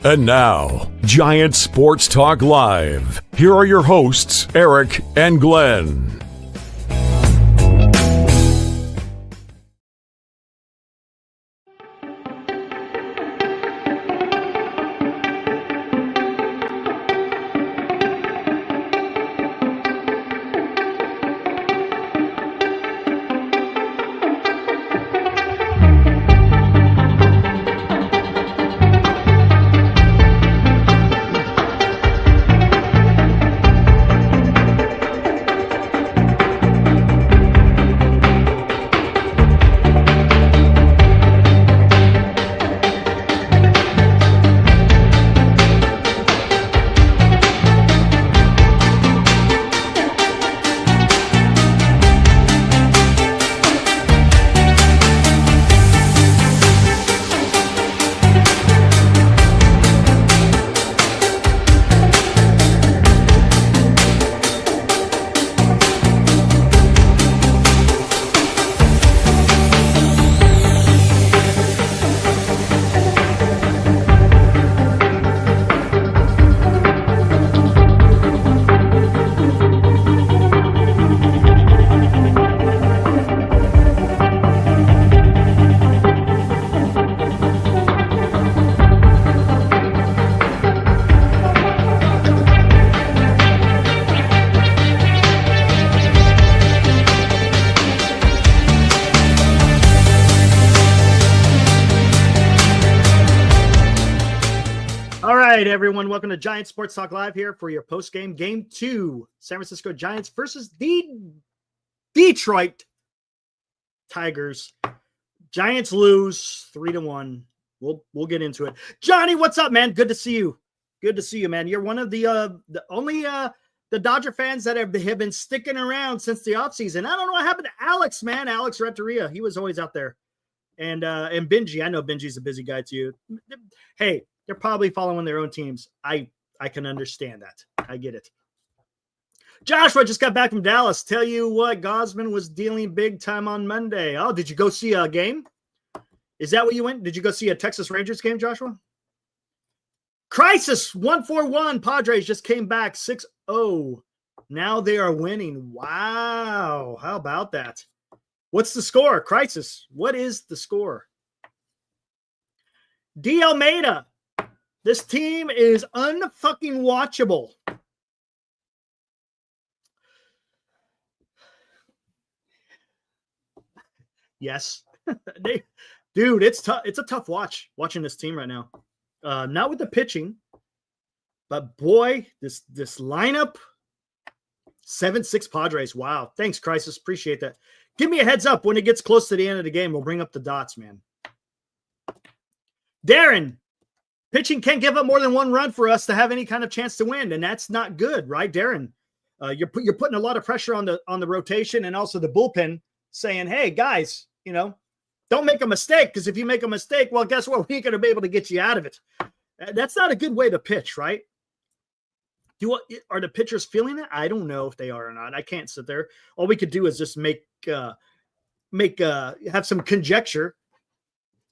And now, Giant Sports Talk Live. Here are your hosts, Eric and Glenn. Everyone, welcome to Giant Sports Talk Live here for your post-game Game 2. San Francisco Giants versus the Detroit Tigers. Giants lose 3-1. We'll get into it. Johnny, what's up, man? Good to see you. Good to see you, man. You're one of the only the Dodger fans that have been sticking around since the offseason. I don't know what happened to Alex, man. Alex Renteria. He was always out there. And Benji, I know Benji's a busy guy too. Hey, they're probably following their own teams. I can understand that. I get it. Joshua just got back from Dallas. Tell you what, Gosman was dealing big time on Monday. Oh, did you go see a game? Is that what you went? Did you go see a Texas Rangers game, Joshua? Crisis 1-4-1. Padres just came back 6-0. Now they are winning. Wow. How about that? What's the score? Crisis. What is the score? D. Almeida. This team is unfucking watchable. Yes. Dude, it's tough. It's a tough watching this team right now. Not with the pitching, but boy, this lineup, 7-6 Padres. Wow. Thanks, Crisis. Appreciate that. Give me a heads up when it gets close to the end of the game. We'll bring up the dots, man. Darren. Pitching can't give up more than one run for us to have any kind of chance to win, and that's not good, right, Darren? You're putting a lot of pressure on the rotation and also the bullpen, saying, "Hey, guys, don't make a mistake, because if you make a mistake, well, guess what? We ain't going to be able to get you out of it." That's not a good way to pitch, right? Are the pitchers feeling it? I don't know if they are or not. I can't sit there. All we could do is just have some conjecture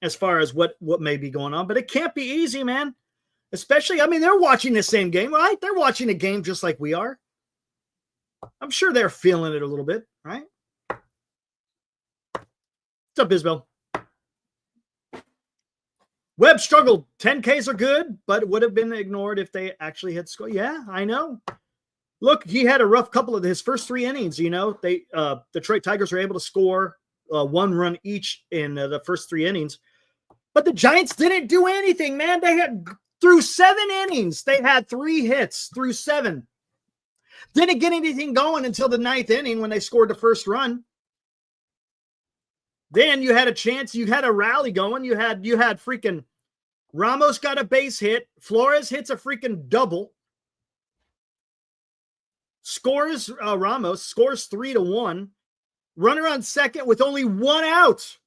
as far as what may be going on, but it can't be easy, man. Especially, they're watching the same game, right? They're watching a game just like we are. I'm sure they're feeling it a little bit, right? What's up, Isabel? Webb struggled. 10Ks are good, but would have been ignored if they actually had scored. Yeah, I know. Look, he had a rough couple of his first 3 innings. Detroit Tigers were able to score 1 run each in the first 3 innings. But the Giants didn't do anything, man. They had, through 7 innings, they had 3 hits through 7. Didn't get anything going until the 9th inning when they scored the first run. Then you had a chance. You had a rally going. You had freaking Ramos got a base hit. Flores hits a freaking double. Ramos scores 3-1. Runner on second with only 1 out.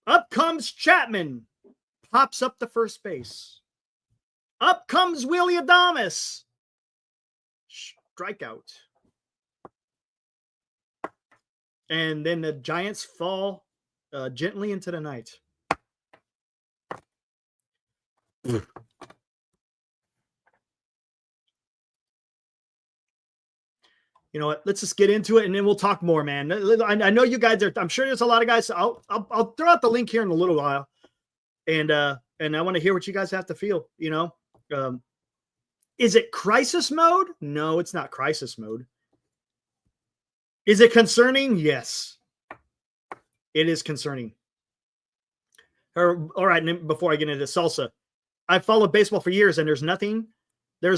Up comes Chapman. Pops up the first base. Up comes Willie Adames. Strikeout. And then the Giants fall gently into the night. You know what? Let's just get into it, and then we'll talk more, man. I know you guys are. I'm sure there's a lot of guys. I'll throw out the link here in a little while, and I want to hear what you guys have to feel. You know, is it crisis mode? No, it's not crisis mode. Is it concerning? Yes, it is concerning. All right, and before I get into salsa, I've followed baseball for years, and there's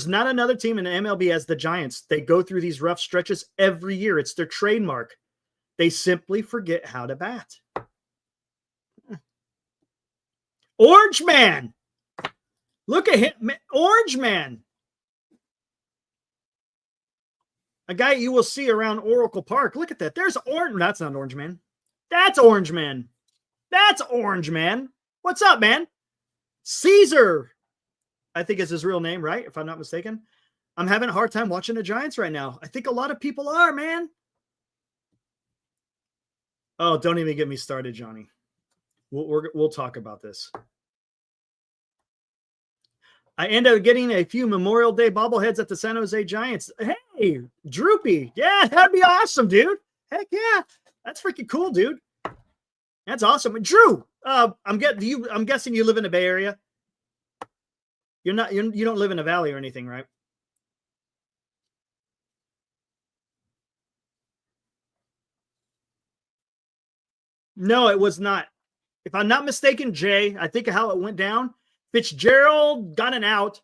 not another team in the MLB as the Giants. They go through these rough stretches every year. It's their trademark. They simply forget how to bat. Orange Man. Look at him. Orange Man. A guy you will see around Oracle Park. Look at that. There's Orange. That's not Orange Man. That's Orange Man. That's Orange Man. What's up, man? Caesar, I think is his real name, right? If I'm not mistaken. I'm having a hard time watching the Giants right now. I think a lot of people are, man. Oh, don't even get me started, Johnny. We'll talk about this. I ended up getting a few Memorial Day bobbleheads at the San Jose Giants. Hey, Droopy. Yeah, that'd be awesome, dude. Heck yeah. That's freaking cool, dude. That's awesome. Drew, I'm guessing you live in the Bay Area. You don't live in a valley or anything, right? No, it was not. If I'm not mistaken, Jay, I think how it went down. Fitzgerald got an out,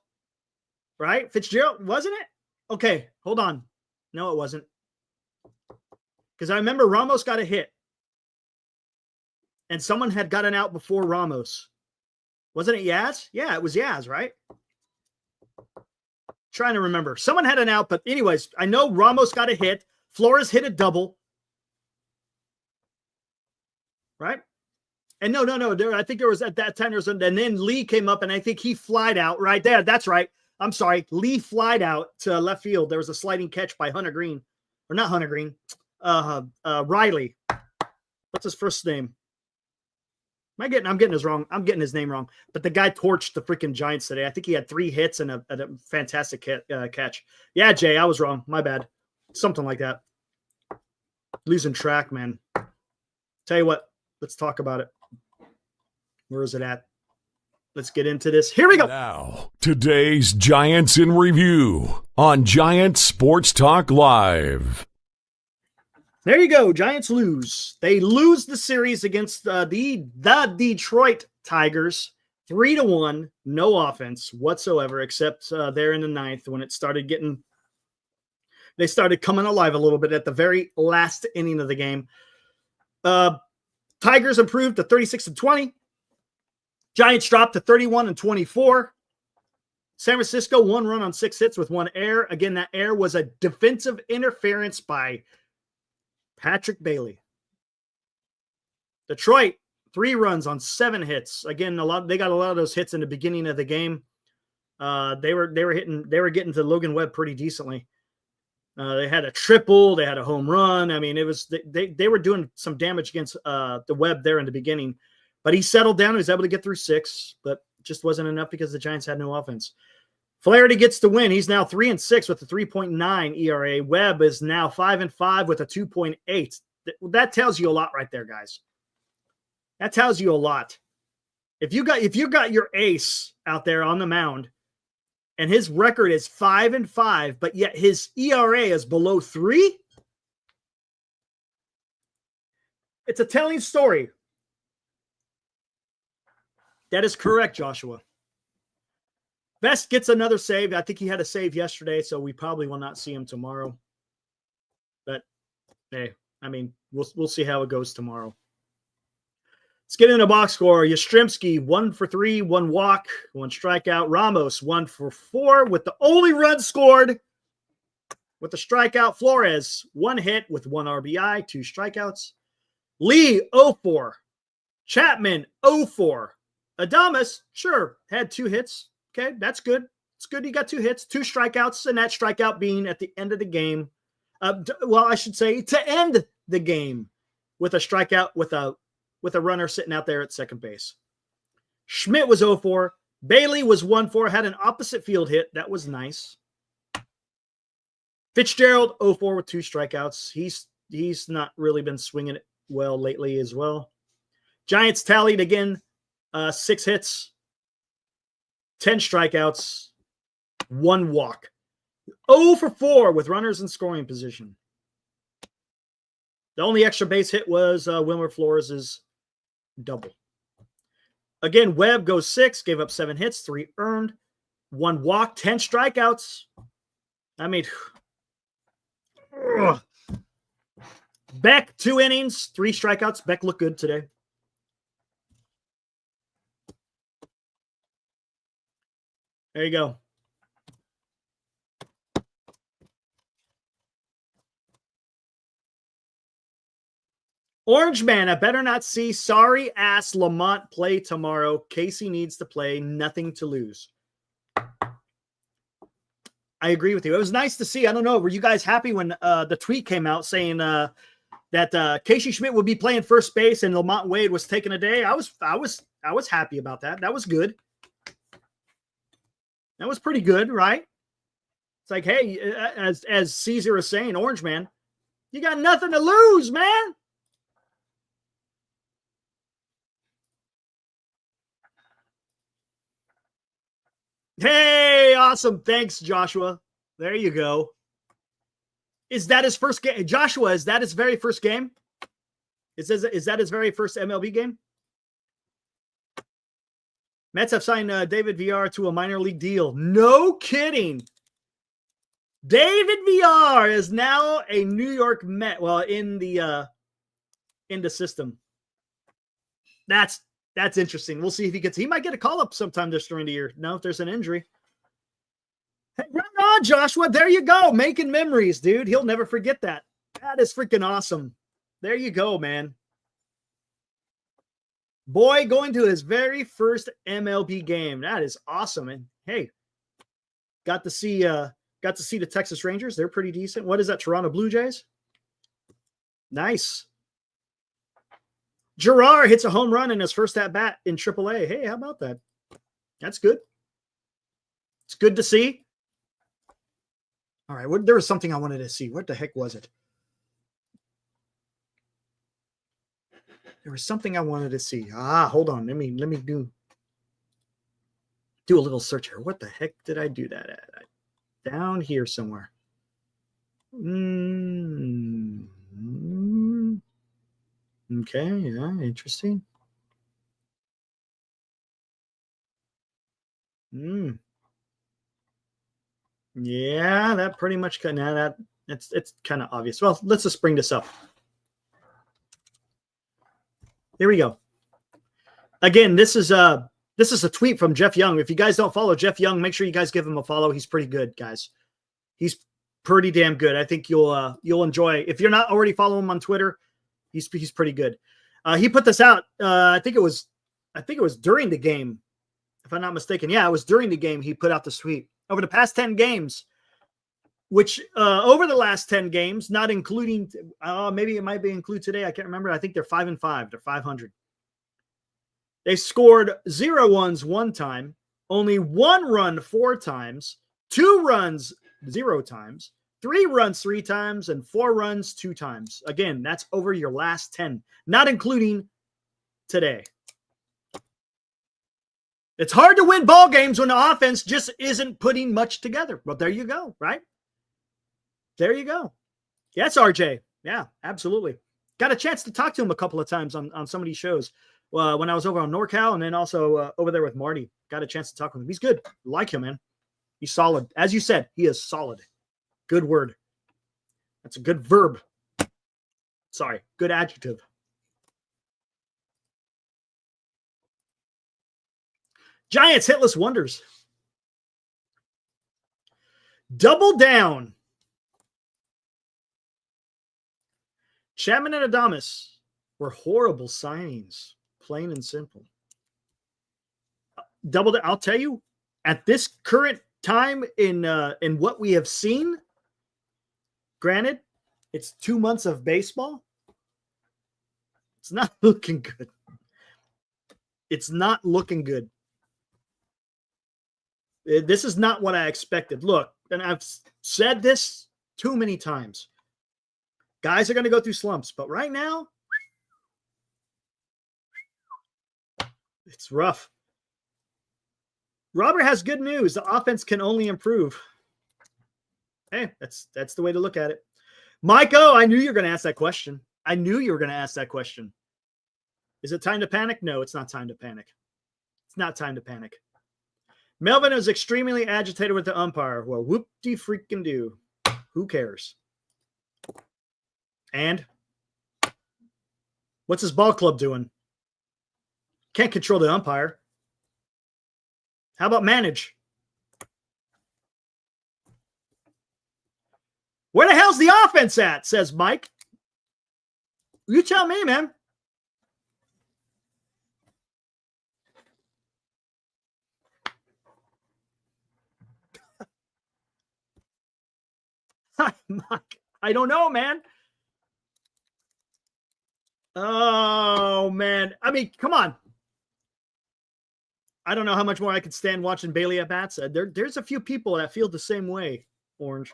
right? Fitzgerald, wasn't it? Okay, hold on. No, it wasn't. Because I remember Ramos got a hit. And someone had gotten out before Ramos. Wasn't it Yaz? Yeah, it was Yaz, right? Trying to remember. Someone had an out, but anyways, I know Ramos got a hit. Flores hit a double. Right? And no. I think there was at that time, and then Lee came up, and I think he flied out right there. That's right. I'm sorry. Lee flied out to left field. There was a sliding catch by Hunter Green. Or not Hunter Green. Riley. What's his first name? I'm getting his name wrong. But the guy torched the freaking Giants today. I think he had 3 hits and a fantastic catch. Yeah, Jay, I was wrong. My bad. Something like that. Losing track, man. Tell you what, let's talk about it. Where is it at? Let's get into this. Here we go. Now, today's Giants in Review on Giant Sports Talk Live. There you go. Giants lose. They lose the series against the Detroit Tigers 3-1. No offense whatsoever, except there in the 9th when they started coming alive a little bit at the very last inning of the game. Tigers improved to 36-20. Giants dropped to 31-24. San Francisco 1 run on 6 hits with 1 error. Again, that error was a defensive interference by Patrick Bailey. Detroit 3 runs on 7 hits. Again, they got a lot of those hits in the beginning of the game. They were getting to Logan Webb pretty decently. They had a triple, they had a home run. I mean, it was they were doing some damage against the Webb there in the beginning, but he settled down. He was able to get through 6, but just wasn't enough because the Giants had no offense. Flaherty gets the win. He's now 3-6 with a 3.9 ERA. Webb is now 5-5 with a 2.8. That tells you a lot right there, guys. That tells you a lot. If you got your ace out there on the mound, and his record is 5-5, but yet his ERA is below 3, it's a telling story. That is correct, Joshua. Best gets another save. I think he had a save yesterday, so we probably will not see him tomorrow. But hey, I mean, we'll see how it goes tomorrow. Let's get into box score. Yastrzemski 1 for 3, 1 walk, 1 strikeout. Ramos 1 for 4 with the only run scored with the strikeout. Flores 1 hit with 1 RBI, 2 strikeouts. Lee 0-4. Chapman 0-4. Adames, sure, had 2 hits. Okay, that's good. It's good he got 2 hits, 2 strikeouts, and that strikeout being at the end of the game. Well, I should say to end the game with a strikeout with a runner sitting out there at second base. Schmidt was 0-4. Bailey was 1-4, had an opposite field hit. That was nice. Fitzgerald 0-4 with 2 strikeouts. He's not really been swinging it well lately as well. Giants tallied again 6 hits, 10 strikeouts, 1 walk. 0-4 with runners in scoring position. The only extra base hit was Wilmer Flores' double. Again, Webb goes 6, gave up 7 hits, 3 earned, 1 walk, 10 strikeouts. I mean, ugh. Beck, 2 innings, 3 strikeouts. Beck looked good today. There you go. Orange Man, I better not see sorry ass Lamont play tomorrow. Casey needs to play, nothing to lose. I agree with you. It was nice to see. I don't know. Were you guys happy when the tweet came out saying that Casey Schmidt would be playing first base and Lamont Wade was taking a day? I was happy about that. That was good. That was pretty good, right? It's like, hey, as Caesar is saying, Orange Man, you got nothing to lose, man. Hey, awesome. Thanks, Joshua. There you go. Is that his first game? Joshua, is that his very first game? Is that his very first MLB game? Mets have signed David Villar to a minor league deal. No kidding. David Villar is now a New York Met. Well, in the system. That's interesting. We'll see if he might get a call up sometime during the year. No, if there's an injury. Hey, right on, Joshua. There you go. Making memories, dude. He'll never forget that. That is freaking awesome. There you go, man. Boy, going to his very first MLB game. That is awesome. And hey, got to see the Texas Rangers. They're pretty decent. What is that? Toronto Blue Jays? Nice. Gerard hits a home run in his first at bat in AAA. Hey, how about that? That's good. It's good to see. All right, there was something I wanted to see. What the heck was it? There was something I wanted to see. Hold on. Let me do a little search here. What the heck did I do that at? Down here somewhere. Okay, yeah, interesting. Yeah, that pretty much it's kind of obvious. Well, let's just bring this up. Here we go. Again, this is a tweet from Jeff Young. If you guys don't follow Jeff Young, make sure you guys give him a follow. He's pretty good, guys. He's pretty damn good. I think you'll enjoy. If you're not already following him on Twitter, he's pretty good. He put this out. I think it was during the game, if I'm not mistaken. Yeah, it was during the game. He put out this tweet. Over the past 10 games, which over the last 10 games, not including, maybe it might be include today. I can't remember. I think they're 5-5. They're 500. They scored 0 runs 1 time, only 1 run 4 times, 2 runs 0 times, 3 runs 3 times, and 4 runs 2 times. Again, that's over your last 10, not including today. It's hard to win ball games when the offense just isn't putting much together. But there you go, right? There you go. Yes, RJ. Yeah, absolutely. Got a chance to talk to him a couple of times on some of these shows when I was over on NorCal, and then also over there with Marty. Got a chance to talk with him. He's good. Like him, man. He's solid. As you said, he is solid. Good word. That's a good verb. Sorry, good adjective. Giants hitless wonders. Double down. Chapman and Adames were horrible signings, plain and simple. Double down. I'll tell you, at this current time in what we have seen, granted, it's 2 months of baseball. It's not looking good. It's not looking good. This is not what I expected. Look, and I've said this too many times. Guys are going to go through slumps, but right now, it's rough. Robert has good news. The offense can only improve. Hey, that's the way to look at it. Mike O, I knew you were going to ask that question. I knew you were going to ask that question. Is it time to panic? No, it's not time to panic. It's not time to panic. Melvin is extremely agitated with the umpire. Well, whoop-de-freaking do. Who cares? And what's his ball club doing? Can't control the umpire. How about manage? Where the hell's the offense at? Says Mike. You tell me, man. Mike, I don't know, man. Oh, man. I mean, come on. I don't know how much more I could stand watching Bailey at bats. There's a few people that feel the same way, Orange.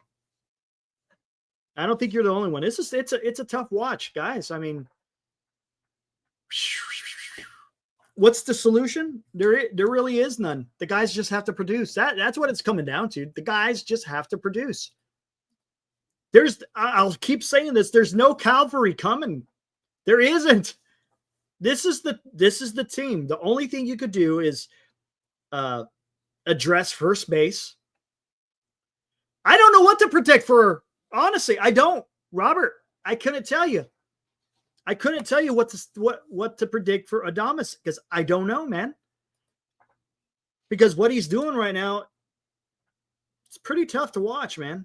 I don't think you're the only one. It's a tough watch, guys. I mean, what's the solution? There really is none. The guys just have to produce. That's what it's coming down to. The guys just have to produce. I'll keep saying this. There's no cavalry coming. There isn't. This is the team. The only thing you could do is address first base. I don't know what to predict for. Honestly, I don't. Robert, I couldn't tell you. I couldn't tell you what to predict for Adames because I don't know, man. Because what he's doing right now, it's pretty tough to watch, man.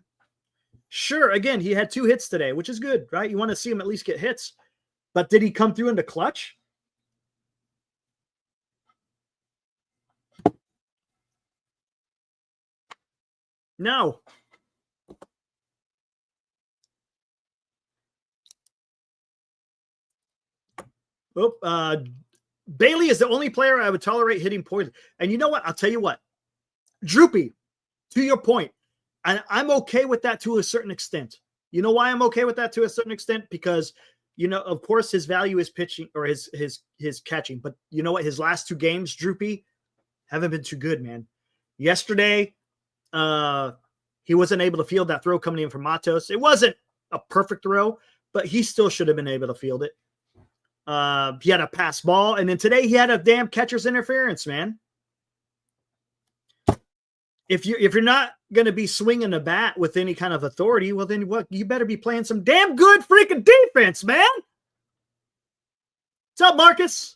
Sure, again, he had 2 hits today, which is good, right? You want to see him at least get hits. But did he come through into clutch? No. Oh, Bailey is the only player I would tolerate hitting poison. And you know what? I'll tell you what. Droopy, to your point, and I'm okay with that to a certain extent. You know why I'm okay with that to a certain extent? Because, you know, of course, his value is pitching or his catching. But you know what? His last 2 games, Droopy, haven't been too good, man. Yesterday, he wasn't able to field that throw coming in from Matos. It wasn't a perfect throw, but he still should have been able to field it. He had a pass ball, and then today he had a damn catcher's interference, man. If you're not going to be swinging the bat with any kind of authority, well, then what? You better be playing some damn good freaking defense, man. What's up, Marcus?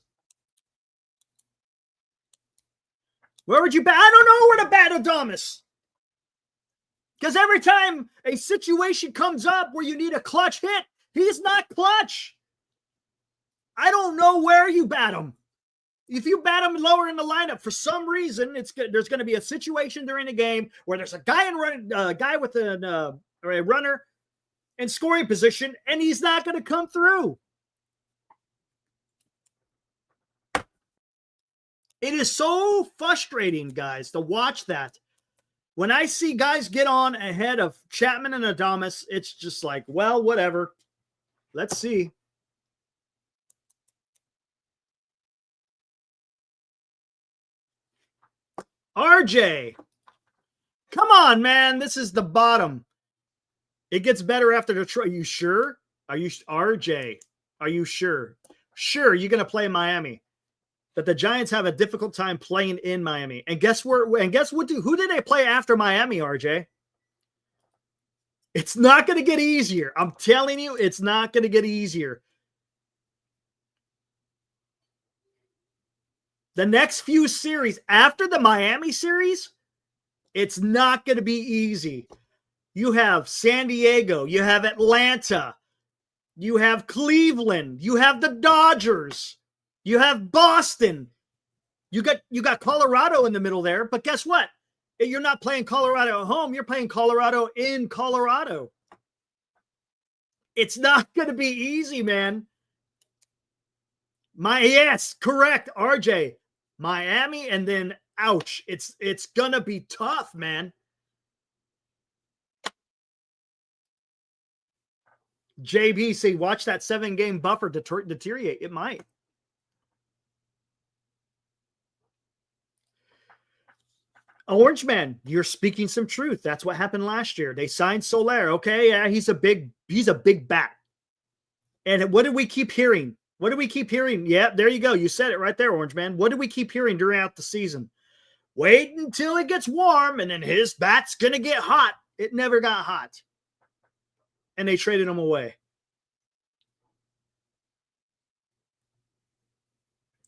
Where would you bat? I don't know where to bat Adames. Because every time a situation comes up where you need a clutch hit, he's not clutch. I don't know where you bat him. If you bat him lower in the lineup for some reason, there's going to be a situation during the game where there's a guy with a runner in scoring position, and he's not going to come through. It is so frustrating, guys, to watch that. When I see guys get on ahead of Chapman and Adames, it's just like, well, whatever. Let's see. RJ. Come on, man. This is the bottom. It gets better after Detroit. Are you sure? RJ? Are you sure? Sure, you're going to play Miami. But the Giants have a difficult time playing in Miami. And guess what? Who did they play after Miami, RJ? It's not going to get easier. I'm telling you, it's not going to get easier. The next few series after the Miami series, it's not going to be easy. You have San Diego, you have Atlanta, you have Cleveland, you have the Dodgers, you have Boston. You got Colorado in the middle there, but guess what? You're not playing Colorado at home. You're playing Colorado in Colorado. It's not going to be easy, man. Yes, correct, RJ. Miami and then Ouch. It's going to be tough, man. JBC, watch that 7-game buffer deteriorate. It might. Orange Man, you're speaking some truth. That's what happened last year. They signed Soler. Okay, yeah, he's a big bat. And what did we keep hearing? What did we keep hearing? Yeah, there you go. You said it right there, Orange Man. What did we keep hearing throughout the season? Wait until it gets warm, and then his bat's gonna get hot. It never got hot. And they traded him away.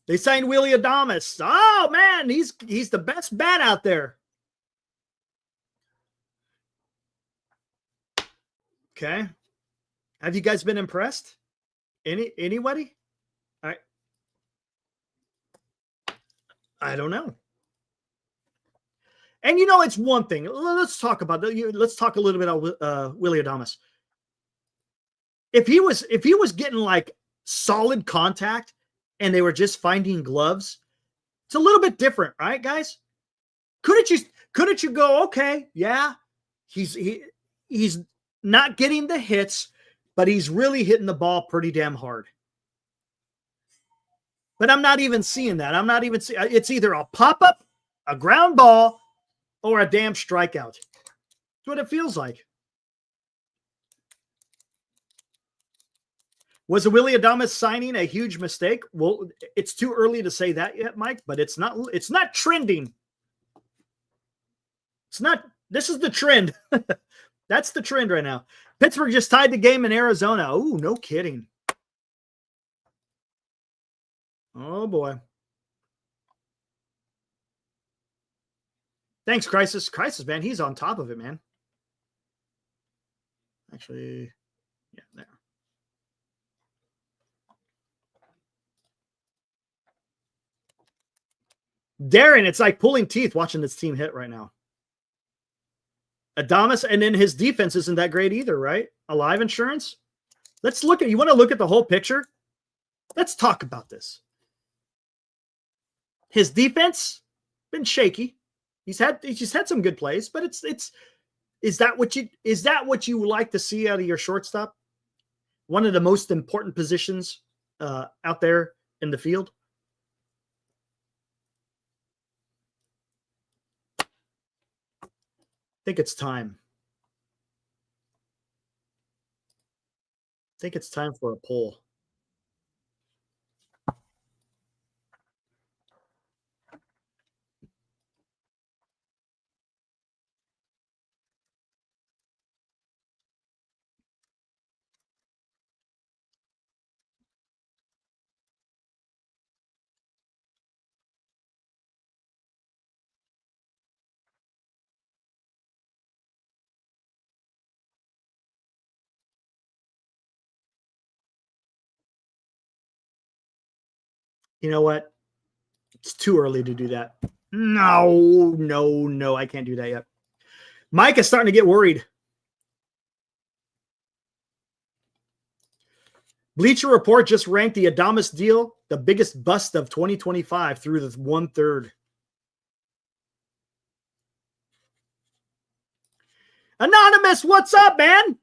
They signed Willie Adames. Oh man, he's the best bat out there. Okay. Have you guys been impressed? Anybody? All right. I don't know. And it's one thing. Let's talk about that. Let's talk a little bit about Willie Adames. If he was getting like solid contact and they were just finding gloves, it's a little bit different, right, guys? Couldn't you go, okay, yeah, he's not getting the hits, but he's really hitting the ball pretty damn hard. But I'm not even seeing that. I'm not even seeing. It's either a pop-up, a ground ball, or a damn strikeout. That's what it feels like. Was the Willie Adames signing a huge mistake? Well, it's too early to say that yet, Mike, but it's not trending. It's not. This is the trend. That's the trend right now. Pittsburgh just tied the game in Arizona. Oh, no kidding. Oh, boy. Thanks, Crisis. Crisis, man. He's on top of it, man. Actually, yeah, there. Darren, it's like pulling teeth watching this team hit right now. Adames, and then his defense isn't that great either, right? Alive Insurance. Let's look at. You want to look at the whole picture? Let's talk about this. His defense been shaky. He's just had some good plays, but is that what you like to see out of your shortstop? One of the most important positions out there in the field. I think it's time. I think it's time for a poll. You know what? It's too early to do that. No, I can't do that yet. Mike is starting to get worried. Bleacher Report just ranked the Adames deal the biggest bust of 2025 through the 1/3. Anonymous, what's up, man?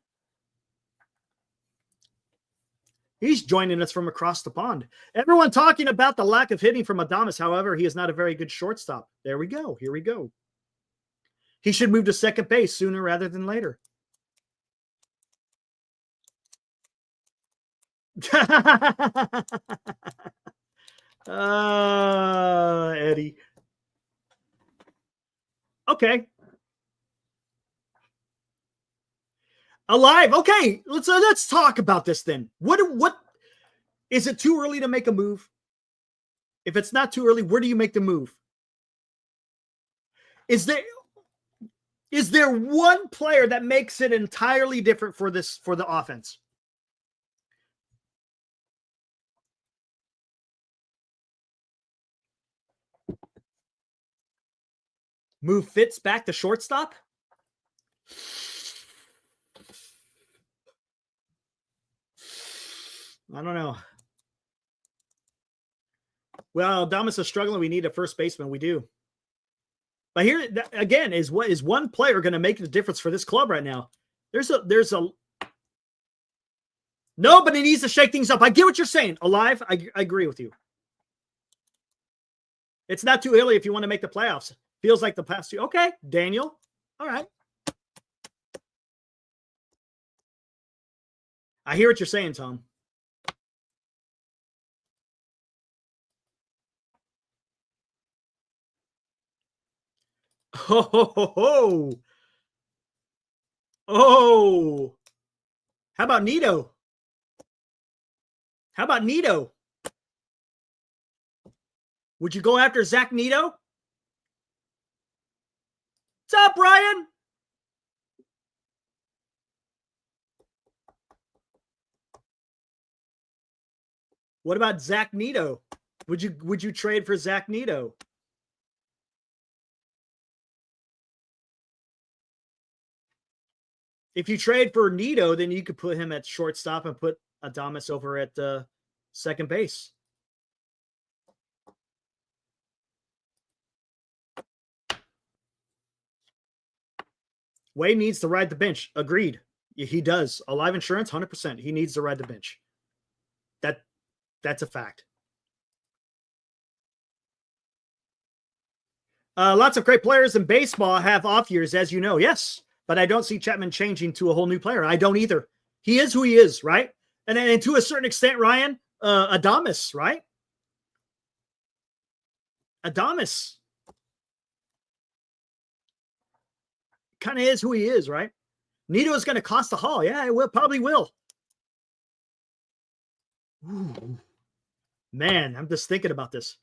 He's joining us from across the pond. Everyone talking about the lack of hitting from Adames. However, he is not a very good shortstop. There we go. Here we go. He should move to second base sooner rather than later. Eddie. Okay. Alive. Okay, let's talk about this then. What is it too early to make a move? If it's not too early, where do you make the move? Is there one player that makes it entirely different for the offense? Move Fitz back to shortstop? I don't know. Well, Adames is struggling. We need a first baseman. We do. But here again is what is one player going to make the difference for this club right now? There's a nobody needs to shake things up. I get what you're saying. Alive, I agree with you. It's not too early if you want to make the playoffs. Feels like the past two. Okay, Daniel. All right. I hear what you're saying, Tom. Ho, ho, ho, ho. Oh. How about Nito? How about Nito? Would you go after Zach Nito? What's up, Brian? What about Zach Nito? Would you trade for Zach Nito? If you trade for Nito, then you could put him at shortstop and put Adames over at second base. Wade needs to ride the bench. Agreed. He does. Alive Insurance, 100%. He needs to ride the bench. That's a fact. Lots of great players in baseball have off years, as you know. Yes, but I don't see Chapman changing to a whole new player. I don't either. He is who he is, right? And to a certain extent, Ryan, Adames, right? Adames kind of is who he is, right? Nito is going to cost the Hall. Yeah, it will, probably will. Ooh. Man, I'm just thinking about this.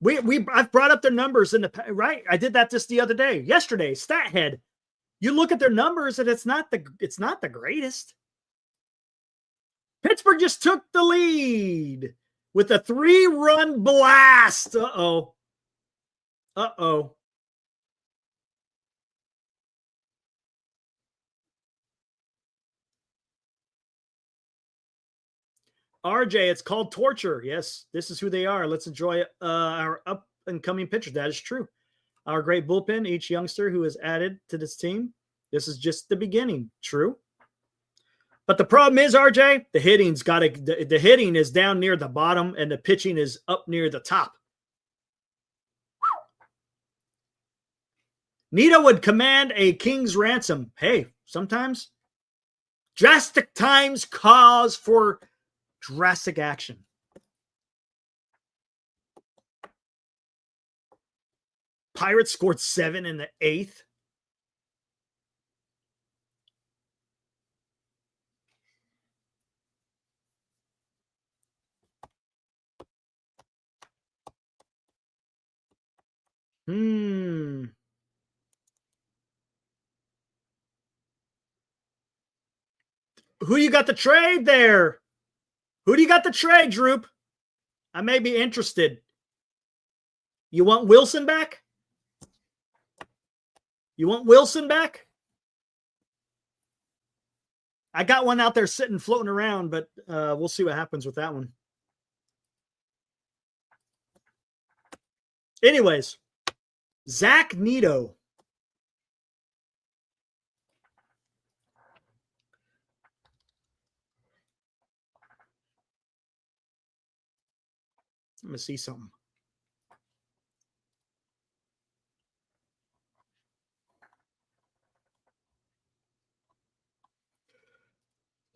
I've brought up their numbers in the right. I did that just the other day, yesterday. StatHead. You look at their numbers and it's not the greatest. Pittsburgh just took the lead with a 3-run blast. Uh-oh. Uh-oh. RJ, it's called torture. Yes, this is who they are. Let's enjoy our up-and-coming pitchers. That is true. Our great bullpen, each youngster who is added to this team. This is just the beginning. True. But the problem is, RJ, the hitting is down near the bottom and the pitching is up near the top. Nito would command a king's ransom. Hey, sometimes drastic times cause for drastic action. Pirates scored 7 in the 8th. Who you got the trade there? Who do you got the trade, Droop? I may be interested. You want Wilson back? You want Wilson back? I got one out there sitting, floating around, but we'll see what happens with that one. Anyways, Zach Nito. Let me see something.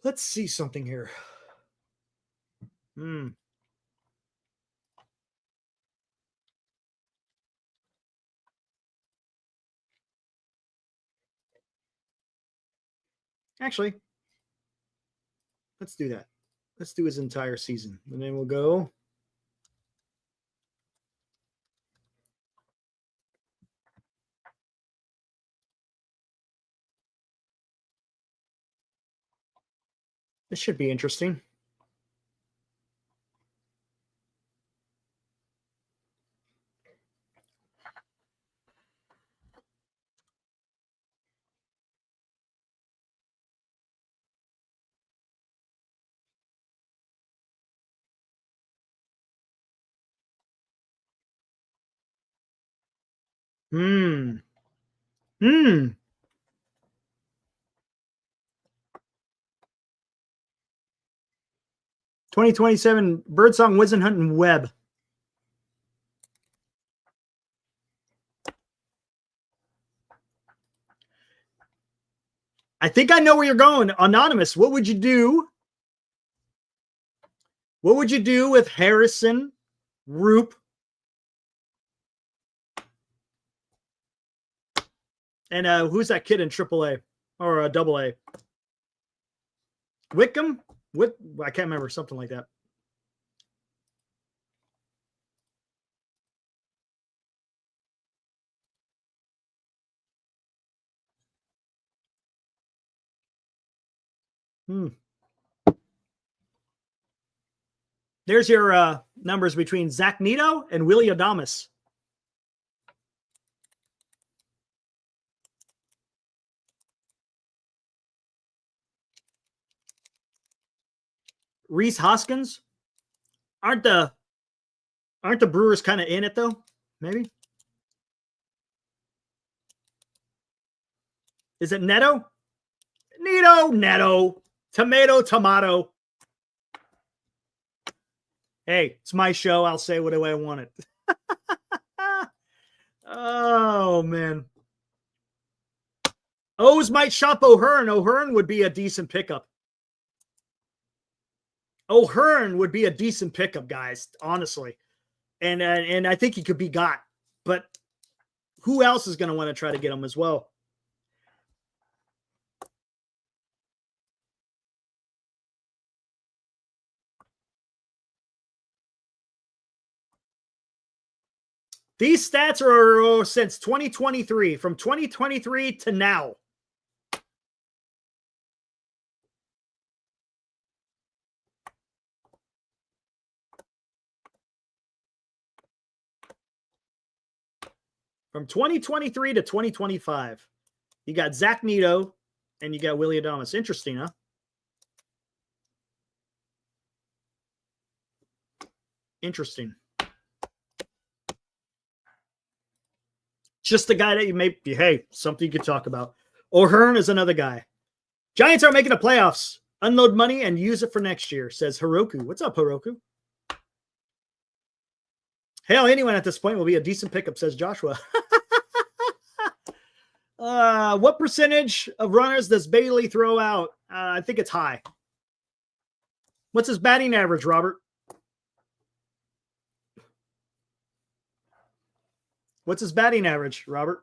Let's see something here. Actually, let's do that. Let's do his entire season. And then we'll go. This should be interesting. Hmm. Hmm. $20.27 Birdsong Wisenhunt Webb. I think I know where you're going. Anonymous, what would you do? What would you do with Harrison, Roop, and who's that kid in AAA or AA? Wickham? I can't remember, something like that. There's your numbers between Zach Neto and Willie Adames. Reese Hoskins. Aren't the Brewers kind of in it though? Maybe. Is it Neto? Neto. Tomato. Hey, it's my show. I'll say what I want it. Oh, man. O's might shop O'Hearn. O'Hearn would be a decent pickup. O'Hearn would be a decent pickup, guys, honestly. And I think he could be got. But who else is going to want to try to get him as well? These stats are since 2023, from 2023 to now. From 2023 to 2025. You got Zach Neto and you got Willie Adames. Interesting, huh? Interesting. Just the guy that you may be, hey, something you could talk about. O'Hearn is another guy. Giants are making the playoffs. Unload money and use it for next year, says Hiroku. What's up, Hiroku? Hell, anyone at this point will be a decent pickup, says Joshua. What percentage of runners does Bailey throw out? I think it's high. What's his batting average, Robert? What's his batting average, Robert?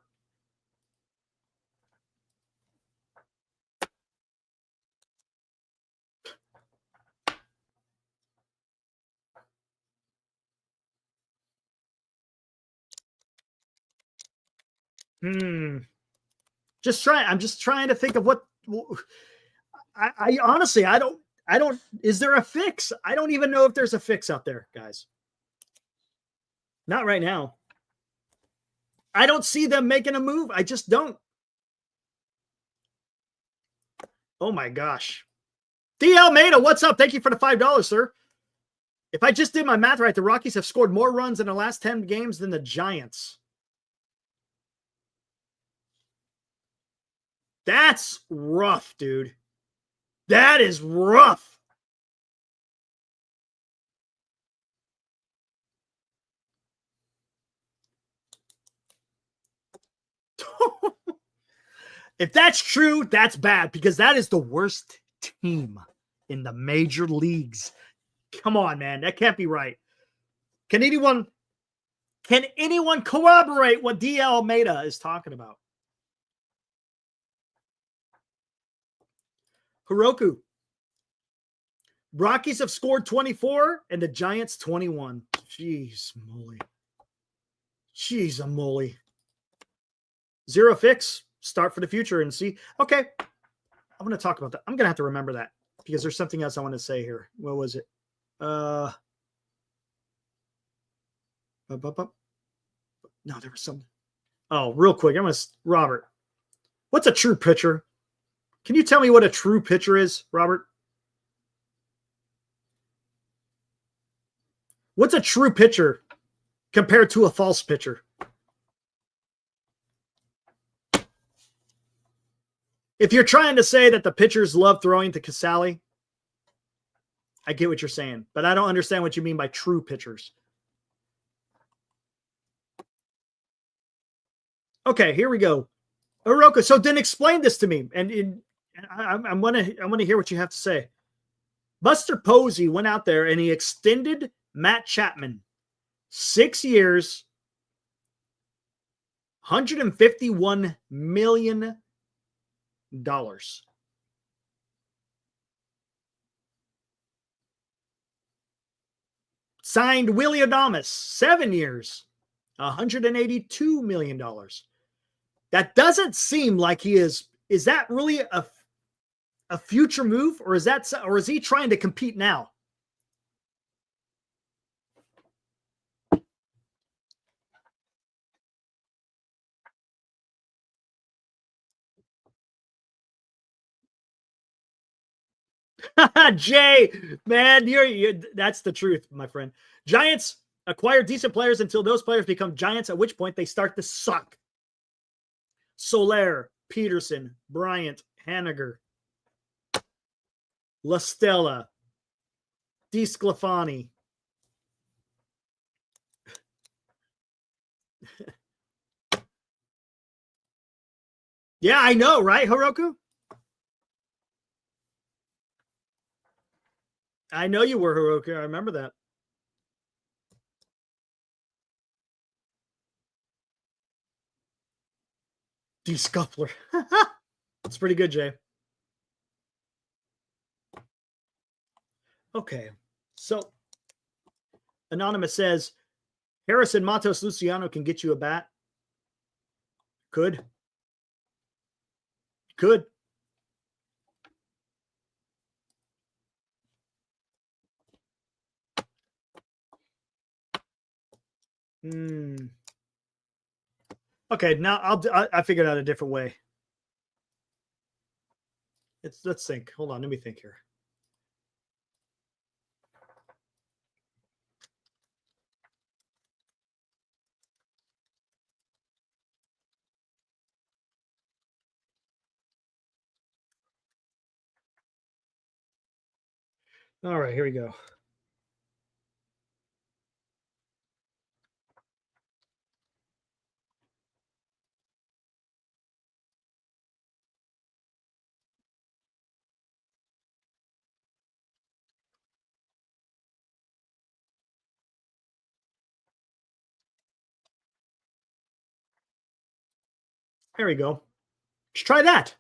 I'm just trying to think of what I honestly, I don't, is there a fix? I don't even know if there's a fix out there, guys. Not right now. I don't see them making a move. I just don't. Oh my gosh. D. Almeida, what's up? Thank you for the $5, sir. If I just did my math right, the Rockies have scored more runs in the last 10 games than the Giants. That's rough, dude. That is rough. If that's true, that's bad because that is the worst team in the major leagues. Come on, man. That can't be right. Can anyone corroborate what D. Almeida is talking about? Hiroku. Rockies have scored 24 and the Giants 21. Jeez, moly. Jeez, moly. Zero fix. Start for the future and see. Okay. I'm going to talk about that. I'm going to have to remember that because there's something else I want to say here. What was it? No, there was some. Oh, real quick. Robert. What's a true pitcher? Can you tell me what a true pitcher is, Robert? What's a true pitcher compared to a false pitcher? If you're trying to say that the pitchers love throwing to Casale, I get what you're saying, but I don't understand what you mean by true pitchers. Okay, here we go. Oroka, so then explain this to me, and I want to hear what you have to say. Buster Posey went out there and he extended Matt Chapman 6 years, $151 million. Signed Willie Adames 7 years, $182 million. That doesn't seem like he is. Is that really a future move, or is he trying to compete now? Jay, man, that's the truth, my friend. Giants acquire decent players until those players become giants, at which point they start to suck. Soler, Peterson, Bryant, Haniger, La Stella, DeSclafani. Yeah, I know, right, Hiroku? I know you were, Hiroku. I remember that. D-Scuffler. It's pretty good, Jay. Okay. So, Anonymous says, Harrison, Matos, Luciano can get you a bat. Could. Okay, now I figured out a different way. Let's think. Hold on, let me think here. All right, here we go. There we go. Let's try that.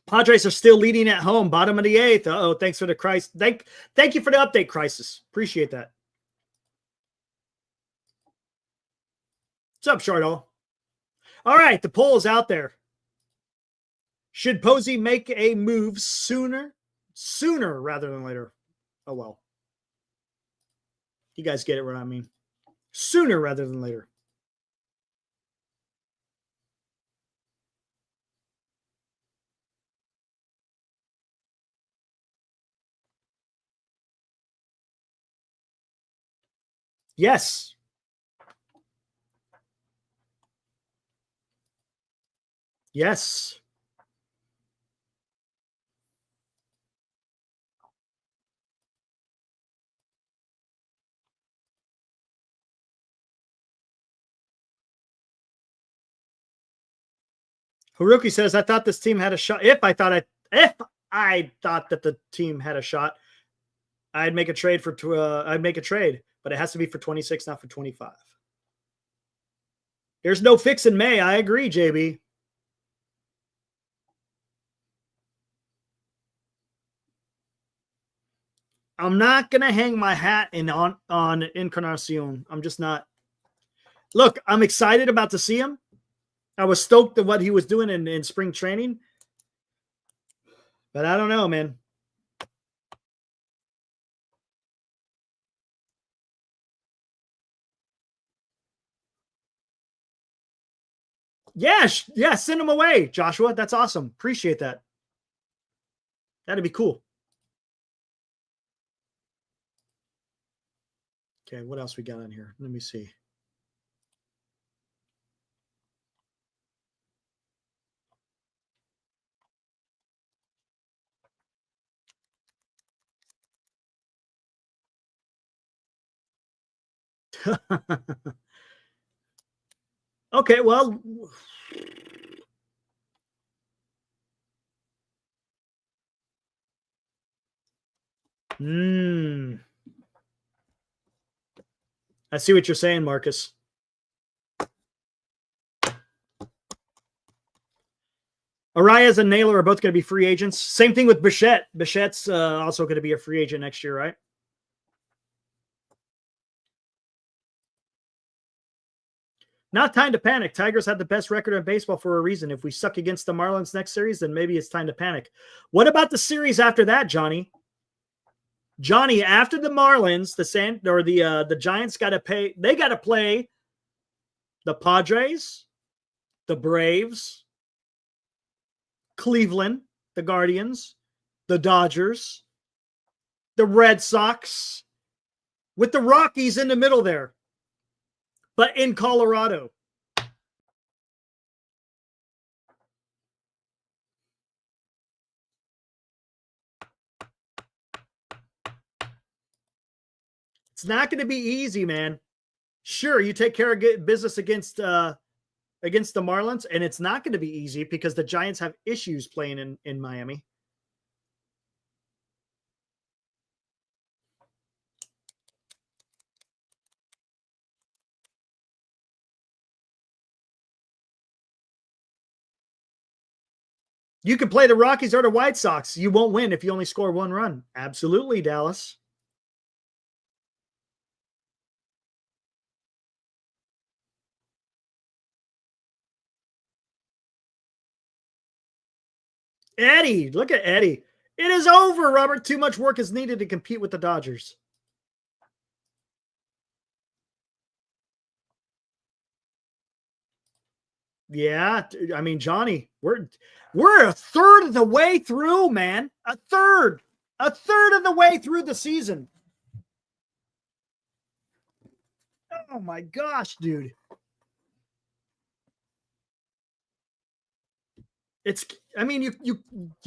Padres are still leading at home, bottom of the eighth. Oh, thanks for the crisis. Thank you for the update, Crisis. Appreciate that. What's up, Shardall? All right, the poll is out there. Should Posey make a move sooner rather than later? Oh, well. You guys get it what I mean. Sooner rather than later. Yes. Yes. Haruki says, I thought this team had a shot. If I thought that the team had a shot, I'd make a trade but it has to be for 26, not for 25. There's no fix in May. I agree, JB. I'm not gonna hang my hat on Encarnacion. I'm just not. Look, I'm excited about to see him. I was stoked at what he was doing in spring training, but I don't know, man. Yeah, send him away, Joshua. That's awesome. Appreciate that. That'd be cool. Okay, what else we got in here? Let me see. Okay, well, I see what you're saying, Marcus. Arias and Naylor are both going to be free agents. Same thing with Bichette. Bichette's also going to be a free agent next year, right? Not time to panic. Tigers had the best record in baseball for a reason. If we suck against the Marlins next series, then maybe it's time to panic. What about the series after that, Johnny? Johnny, after the Marlins, the Giants got to pay. They got to play the Padres, the Braves, Cleveland, the Guardians, the Dodgers, the Red Sox, with the Rockies in the middle there, but in Colorado. It's not going to be easy, man. Sure, you take care of business against the Marlins, and it's not going to be easy because the Giants have issues playing in Miami. You can play the Rockies or the White Sox. You won't win if you only score one run. Absolutely, Dallas. Eddie, look at Eddie. It is over, Robert. Too much work is needed to compete with the Dodgers. Yeah, I mean, Johnny, we're a third of the way through, man. A third of the way through the season. Oh my gosh, dude. I mean, you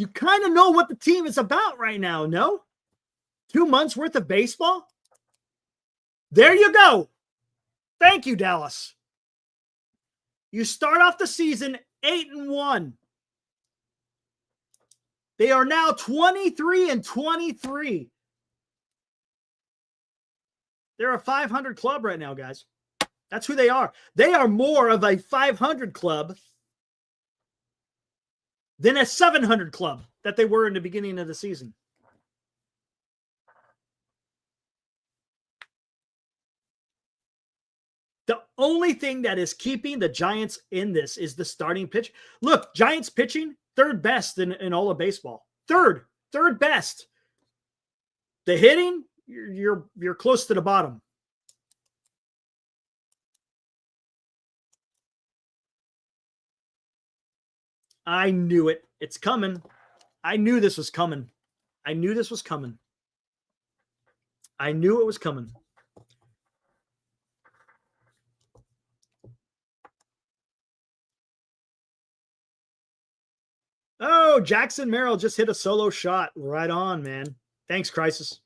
kind of know what the team is about right now, no? 2 months worth of baseball? There you go. Thank you, Dallas. You start off the season 8-1. They are now 23-23. They're a 500 club right now, guys. That's who they are. They are more of a 500 club than a 700 club that they were in the beginning of the season. The only thing that is keeping the Giants in this is the starting pitch. Look, Giants pitching, third best in all of baseball. Third best. The hitting, you're close to the bottom. I knew it. It's coming. I knew this was coming. I knew it was coming. Oh, Jackson Merrill just hit a solo shot. Right on, man. Thanks, Crisis.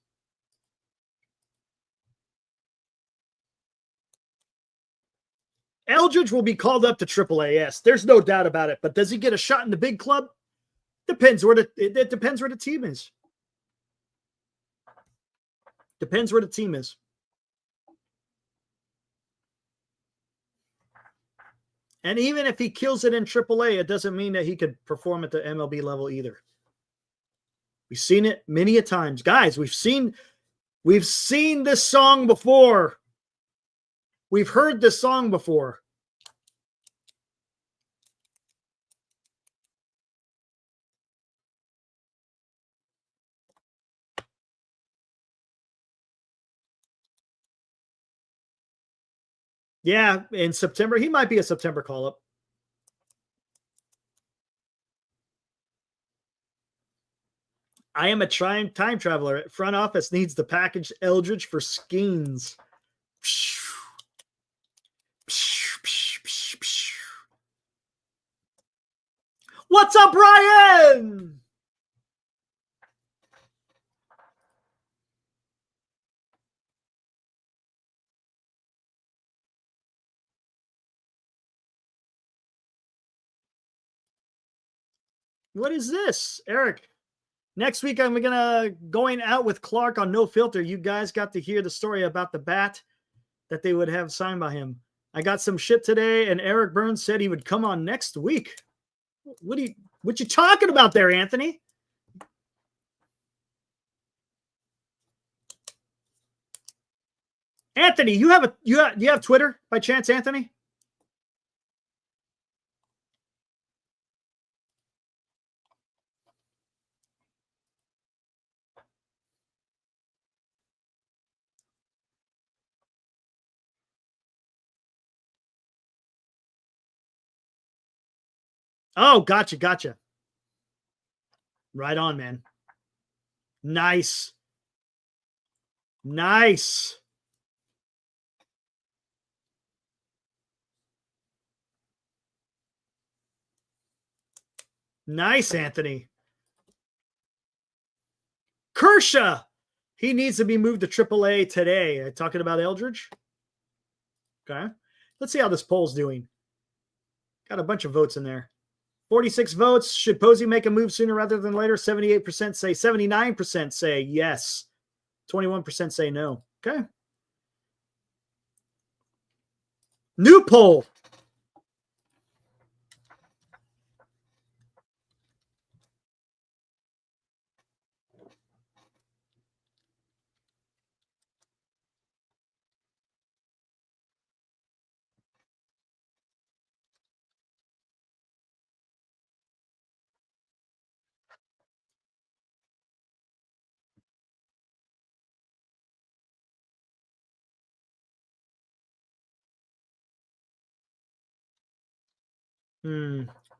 Eldridge will be called up to AAA. There's no doubt about it. But does he get a shot in the big club? It depends where the team is. Depends where the team is. And even if he kills it in AAA, it doesn't mean that he could perform at the MLB level either. We've seen it many a times. Guys, we've seen this song before. We've heard this song before. Yeah, in September. He might be a September call-up. I am a time traveler. Front office needs to package Eldridge for Skeens. What's up, Ryan? What is this, Eric? Next week, I'm going out with Clark on No Filter. You guys got to hear the story about the bat that they would have signed by him. I got some shit today, and Eric Burns said he would come on next week. What you talking about there, Anthony? Anthony, you have Twitter by chance, Anthony? Oh, gotcha. Right on, man. Nice. Nice, Anthony. Kershaw. He needs to be moved to AAA today. Talking about Eldridge. Okay. Let's see how this poll's doing. Got a bunch of votes in there. 46 votes. Should Posey make a move sooner rather than later? 78% say, 79% say yes. 21% say no. Okay. New poll.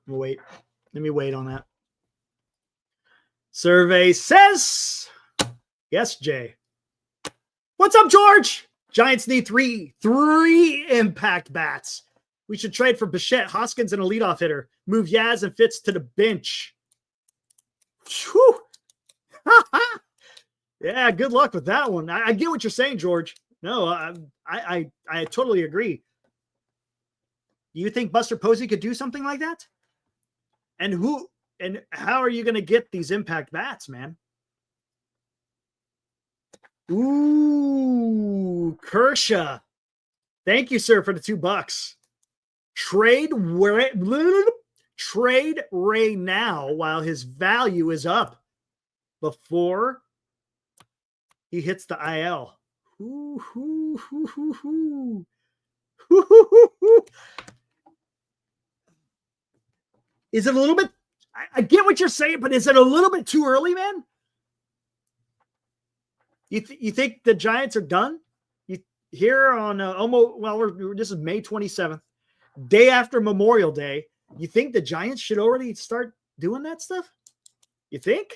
Wait. Let me wait on that. Survey says yes, Jay. What's up, George? Giants need three impact bats. We should trade for Bichette, Hoskins, and a leadoff hitter. Move Yaz and Fitz to the bench. Yeah, good luck with that one. I get what you're saying, George. No, I totally agree. Do you think Buster Posey could do something like that? And how are you going to get these impact bats, man? Ooh, Kershaw. Thank you, sir, for the $2. Trade Ray now while his value is up before he hits the IL. Is it a little bit? I get what you're saying, but is it a little bit too early, man? You think the Giants are done? Here on this is May 27th, day after Memorial Day. You think the Giants should already start doing that stuff? You think?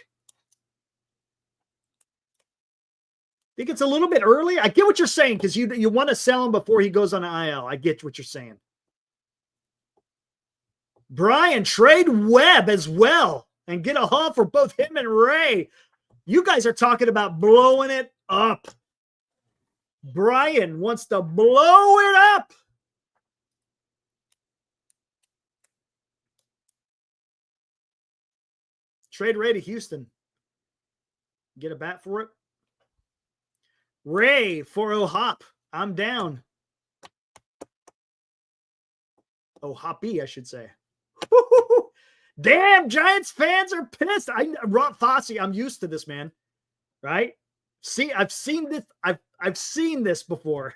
Think it's a little bit early? I get what you're saying because you want to sell him before he goes on IL. I get what you're saying. Brian, trade Webb as well and get a haul for both him and Ray. You guys are talking about blowing it up. Brian wants to blow it up. Trade Ray to Houston. Get a bat for it. Ray for O'Hop. I'm down. O'Hoppy, I should say. Damn, Giants fans are pissed. Rob Fosse, I'm used to this, man. Right? See, I've seen this. I've seen this before.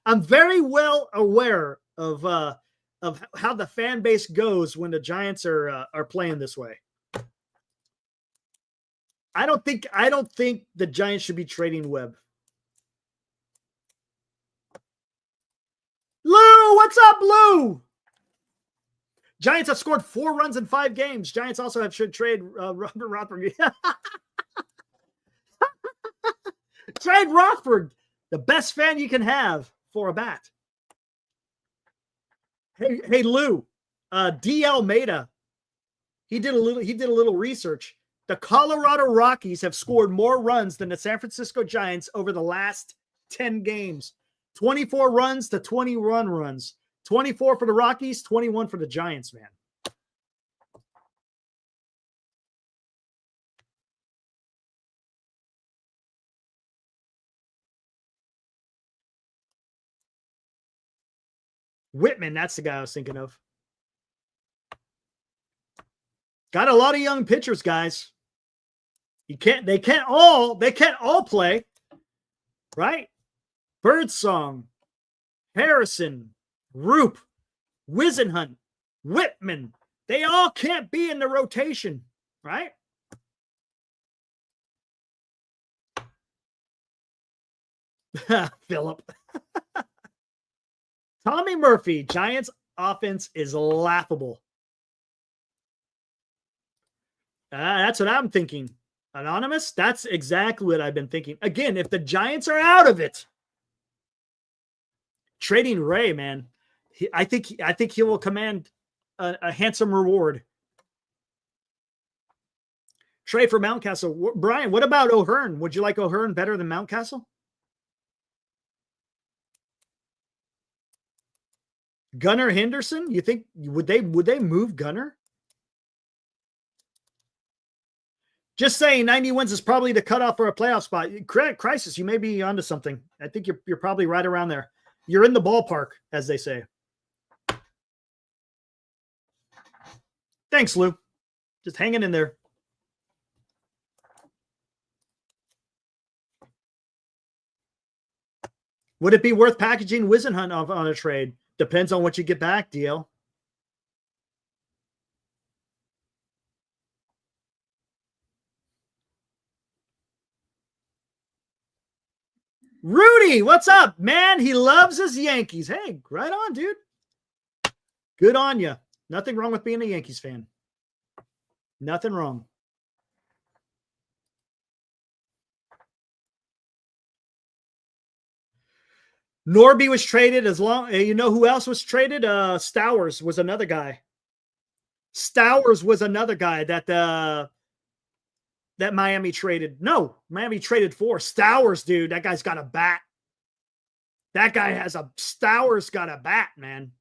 I'm very well aware of how the fan base goes when the Giants are playing this way. I don't think the Giants should be trading Webb. Lou, what's up, Lou? Giants have scored 4 runs in 5 games. Giants also should trade Robert Rothberg. Trade Rothberg. The best fan you can have for a bat. Hey Lou, D. Almeida. He did a little research. The Colorado Rockies have scored more runs than the San Francisco Giants over the last 10 games. 24 runs to 21 runs. 24 for the Rockies, 21 for the Giants, man. Whitman, that's the guy I was thinking of. Got a lot of young pitchers, guys. They can't all play, right? Birdsong, Harrison, Roop, Wisenhunt, Whitman. They all can't be in the rotation, right? Philip. Tommy Murphy, Giants offense is laughable. That's what I'm thinking. Anonymous, that's exactly what I've been thinking. Again, if the Giants are out of it, trading Ray, man, I think he will command a handsome reward. Trade for Mountcastle. Brian, what about O'Hearn? Would you like O'Hearn better than Mountcastle? Gunnar Henderson? You think would they move Gunnar? Just saying, 90 wins is probably the cutoff for a playoff spot. Crisis, you may be onto something. I think you're probably right around there. You're in the ballpark, as they say. Thanks, Lou. Just hanging in there. Would it be worth packaging Wisenhunt on a trade? Depends on what you get back, DL. Rudy, what's up, man? He loves his Yankees. Hey, right on, dude. Good on you. Nothing wrong with being a Yankees fan. Nothing wrong. Norby was traded as long. You know who else was traded? Stowers was another guy. Stowers was another guy that Miami traded. No, Miami traded for Stowers, dude. That guy's got a bat. That guy has a Stowers got a bat, man.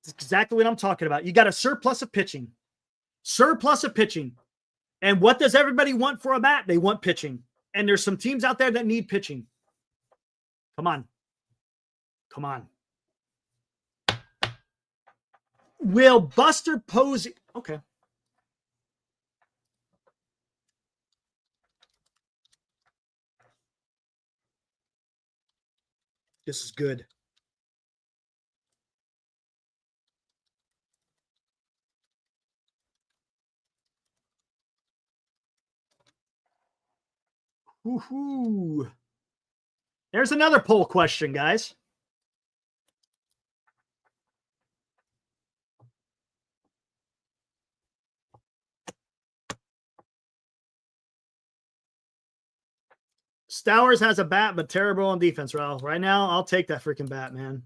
That's exactly what I'm talking about. You got a surplus of pitching. Surplus of pitching. And what does everybody want for a bat? They want pitching. And there's some teams out there that need pitching. Come on. Come on. Will Buster Posey... Okay. This is good. Woohoo! There's another poll question, guys. Stowers has a bat, but terrible on defense, Ralph. Right now, I'll take that freaking bat, man.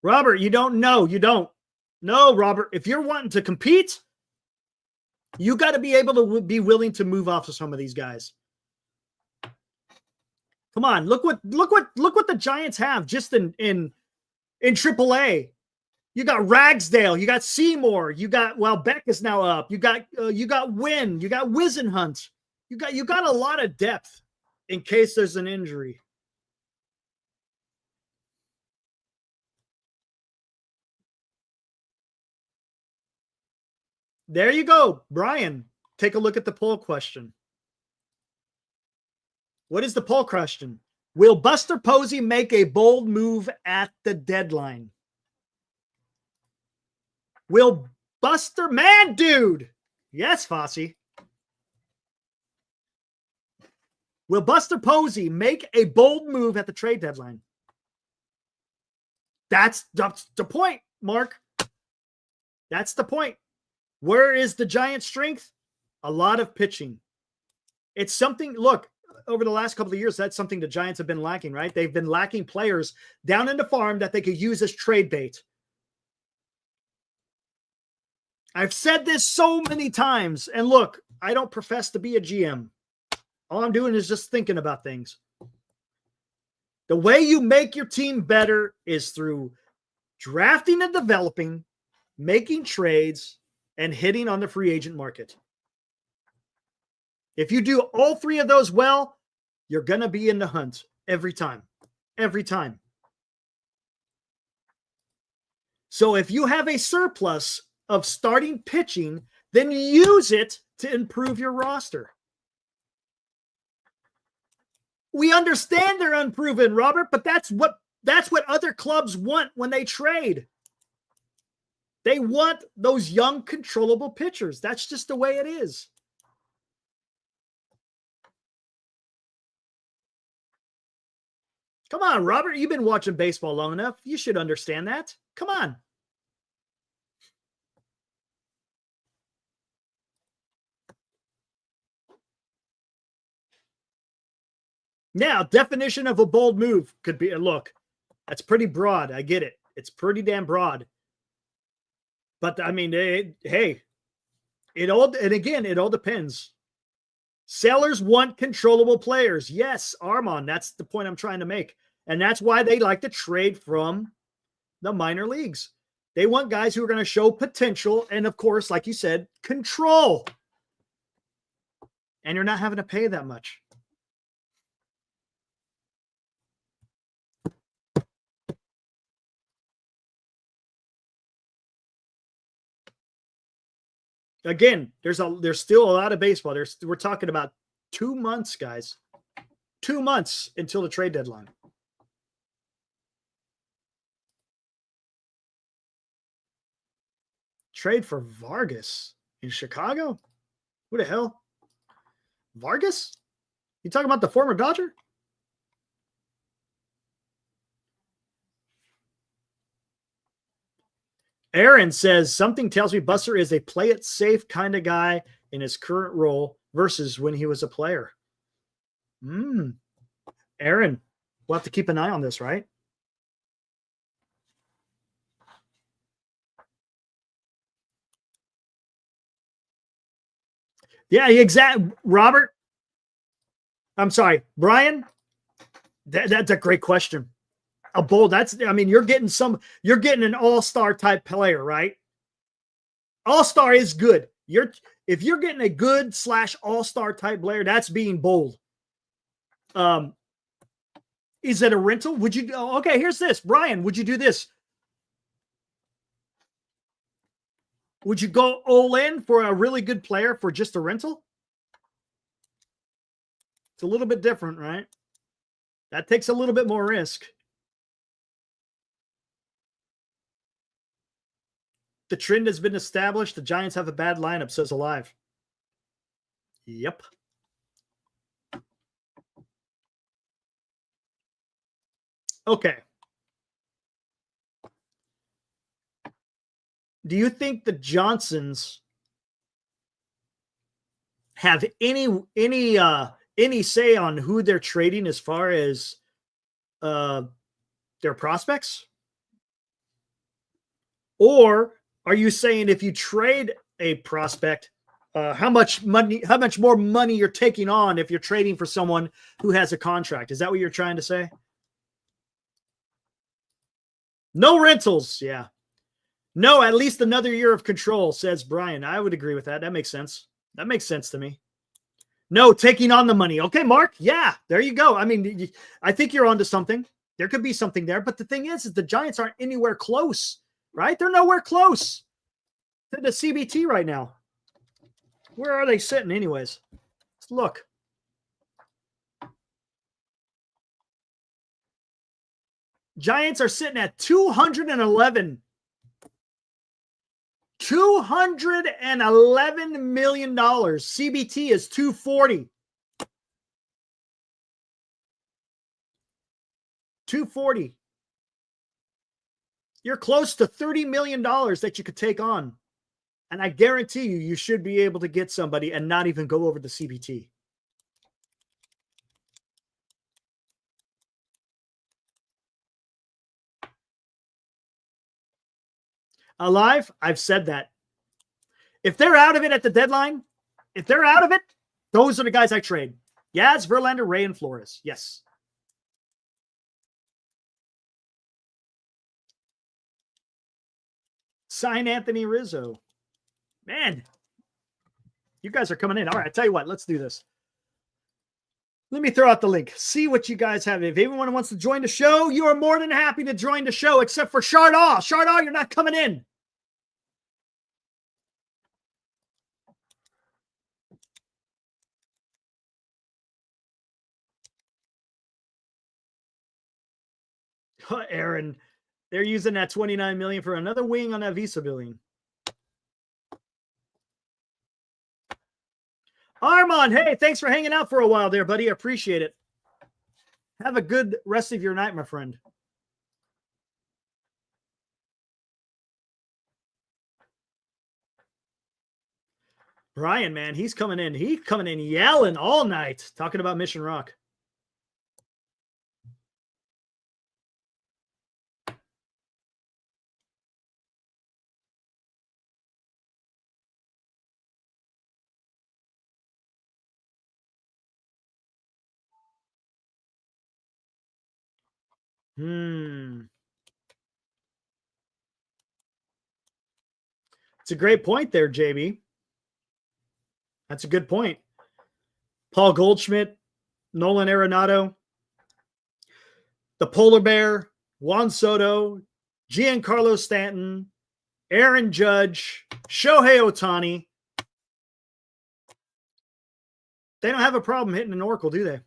Robert, you don't know. You don't. No, Robert. If you're wanting to compete, you got to be able to be willing to move off of some of these guys. Come on, look what the Giants have just in AAA. You got Ragsdale, you got Seymour, you got Beck is now up. You got Wynn, you got Wisenhunt. You got a lot of depth in case there's an injury. There you go, Brian. Take a look at the poll question. What is the poll question? Will Buster Posey make a bold move at the deadline? Will Buster Man Dude. Yes, Fossey. Will Buster Posey make a bold move at the trade deadline? That's the point, Mark. That's the point. Where is the Giants' strength? A lot of pitching. It's something, look, over the last couple of years, that's something the Giants have been lacking, right? They've been lacking players down in the farm that they could use as trade bait. I've said this so many times, and look, I don't profess to be a GM. All I'm doing is just thinking about things. The way you make your team better is through drafting and developing, making trades, and hitting on the free agent market. If you do all three of those well, you're going to be in the hunt every time. Every time. So if you have a surplus of starting pitching, then use it to improve your roster. We understand they're unproven, Robert, but that's what other clubs want when they trade. They want those young, controllable pitchers. That's just the way it is. Come on, Robert. You've been watching baseball long enough. You should understand that. Come on. Now, definition of a bold move could be, look, that's pretty broad. I get it. It's pretty damn broad. But, I mean, it all depends. Sellers want controllable players. Yes, Armand, that's the point I'm trying to make. And that's why they like to trade from the minor leagues. They want guys who are going to show potential and, of course, like you said, control. And you're not having to pay that much. Again, there's still a lot of baseball. We're talking about 2 months, guys. 2 months until the trade deadline. Trade for Vargas in Chicago? Who the hell? Vargas? You talking about the former Dodger? Aaron says, something tells me Buster is a play it safe kind of guy in his current role versus when he was a player. Aaron, we'll have to keep an eye on this, right? Yeah, exactly. Robert, I'm sorry, Brian, that's a great question. A bold, you're getting an all-star type player, right? All-star is good. If you're getting a good / all-star type player, that's being bold. Is it a rental? Would you, okay, here's this. Brian, would you do this? Would you go all in for a really good player for just a rental? It's a little bit different, right? That takes a little bit more risk. The trend has been established. The Giants have a bad lineup, says Alive. Yep. Okay. Do you think the Johnsons have any say on who they're trading as far as their prospects? Or are you saying if you trade a prospect, how much more money you're taking on if you're trading for someone who has a contract? Is that what you're trying to say? No rentals. Yeah. No, at least another year of control, says Brian. I would agree with that. That makes sense. That makes sense to me. No, taking on the money. Okay, Mark. Yeah, there you go. I mean, I think you're onto something. There could be something there. But the thing is the Giants aren't anywhere close, right? They're nowhere close to the CBT right now. Where are they sitting anyways? Let's look. Giants are sitting at 211. $211 million. CBT is 240. 240. You're close to $30 million that you could take on. And I guarantee you, you should be able to get somebody and not even go over the CBT. Alive, I've said that. If they're out of it at the deadline, if they're out of it, those are the guys I trade. Yaz, Verlander, Ray, and Flores. Yes. Sign Anthony Rizzo. Man, you guys are coming in. All right, I tell you what, let's do this. Let me throw out the link. See what you guys have. If anyone wants to join the show, you are more than happy to join the show, except for Shardaw. Shardaw, you're not coming in. Aaron, they're using that $29 million for another wing on that Visa billing. Armand, hey, thanks for hanging out for a while there, buddy. I appreciate it. Have a good rest of your night, my friend. Brian, man, he's coming in. He's coming in yelling all night, talking about Mission Rock. It's a great point there, JB. That's a good point. Paul Goldschmidt, Nolan Arenado, the Polar Bear, Juan Soto, Giancarlo Stanton, Aaron Judge, Shohei Ohtani. They don't have a problem hitting an Oracle, do they?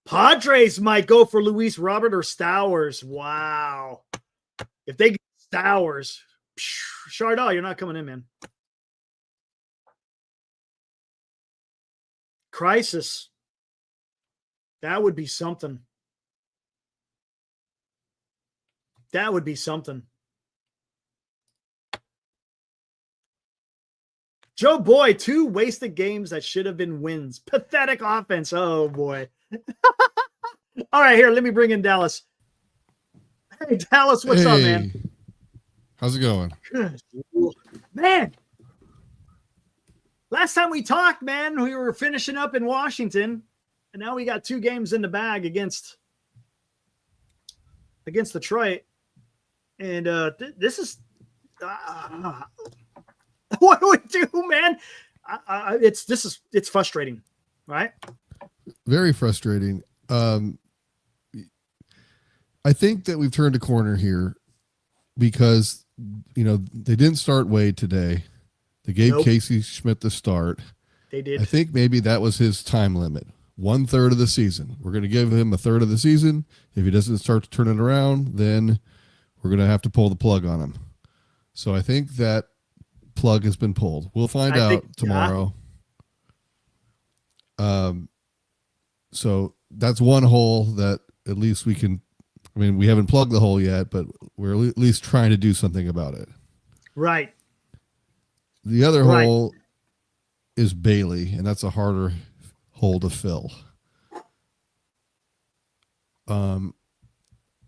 Padres might go for Luis Robert or Stowers. Wow. If they get Stowers, Shardaw, you're not coming in, man. Crisis. That would be something. That would be something. Joe Boy, 2 wasted games that should have been wins. Pathetic offense. Oh, boy. All right, here, let me bring in Dallas. Hey, Dallas, what's up, man? How's it going? Good. Man, last time we talked, man, we were finishing up in Washington, and now we got 2 games in the bag against Detroit. And this is what do we do, man? It's frustrating, right? Very frustrating. I think that we've turned a corner here because, they didn't start Wade today. They gave Casey Schmidt the start. They did. I think maybe that was his time limit. 1/3 of the season. We're going to give him 1/3 of the season. If he doesn't start to turn it around, then we're going to have to pull the plug on him. So I think that plug has been pulled. We'll find out tomorrow. So that's one hole that at least we can. We haven't plugged the hole yet, but we're at least trying to do something about it. Right. The other hole is Bailey, and that's a harder hole to fill. I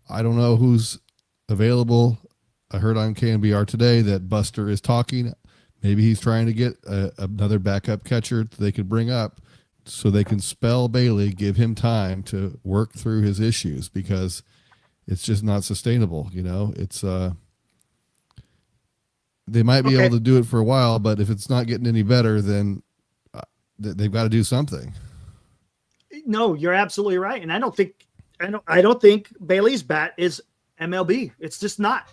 don't know who's available. I heard on KNBR today that Buster is talking. Maybe he's trying to get another backup catcher that they could bring up so they can spell Bailey, give him time to work through his issues, because it's just not sustainable. It's they might be able to do it for a while, but if it's not getting any better, then they've got to do something. No, you're absolutely right. And I don't think Bailey's bat is MLB. It's just not.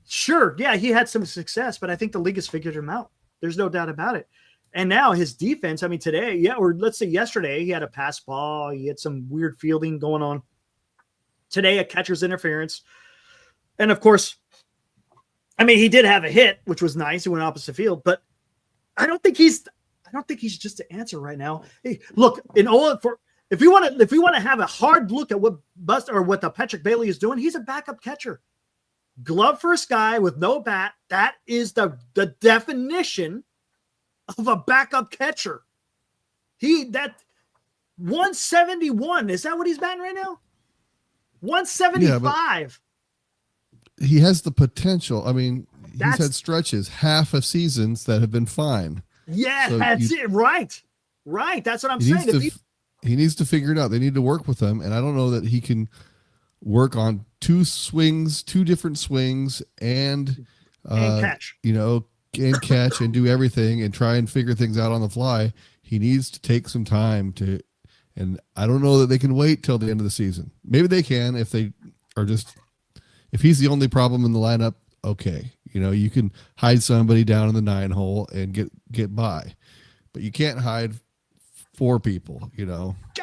Sure, yeah, he had some success, but I think the league has figured him out. There's no doubt about it. And now his defense, today, or let's say yesterday, he had a pass ball. He had some weird fielding going on. Today, a catcher's interference. And of course, I mean, he did have a hit, which was nice. He went opposite field, but I don't think he's just the answer right now. Hey, look, if we want to have a hard look at what the Patrick Bailey is doing, he's a backup catcher. Glove first guy with no bat. That is the definition of a backup catcher. That 171, is that what he's batting right now? 175. Yeah, he has the potential. I mean, he's had stretches, half of seasons that have been fine. Yeah, so that's it. Right. That's what I'm saying. He needs to figure it out. They need to work with him. And I don't know that he can work on two different swings and catch, and catch and do everything and try and figure things out on the fly. He needs to take some time and I don't know that they can wait till the end of the season. Maybe they can if he's the only problem in the lineup. Okay. You can hide somebody down in the 9 hole and get by, but you can't hide 4 people,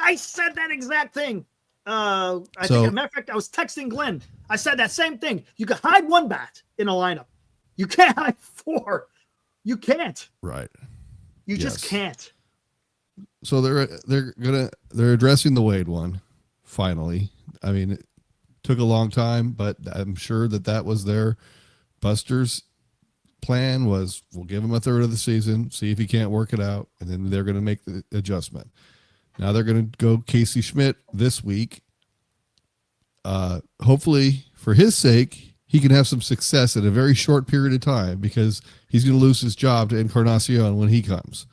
I said that exact thing. I think, as a matter of fact, I was texting Glenn. I said that same thing. You can hide 1 bat in a lineup. You can't hide 4. You can't. Right. You just can't. So they're addressing the Wade one finally. I mean, it took a long time, but I'm sure that was their Buster's plan was we'll give him a third of the season, see if he can't work it out, and then they're going to make the adjustment. Now they're going to go Casey Schmidt this week. Hopefully, for his sake, he can have some success in a very short period of time because he's going to lose his job to Encarnacion when he comes.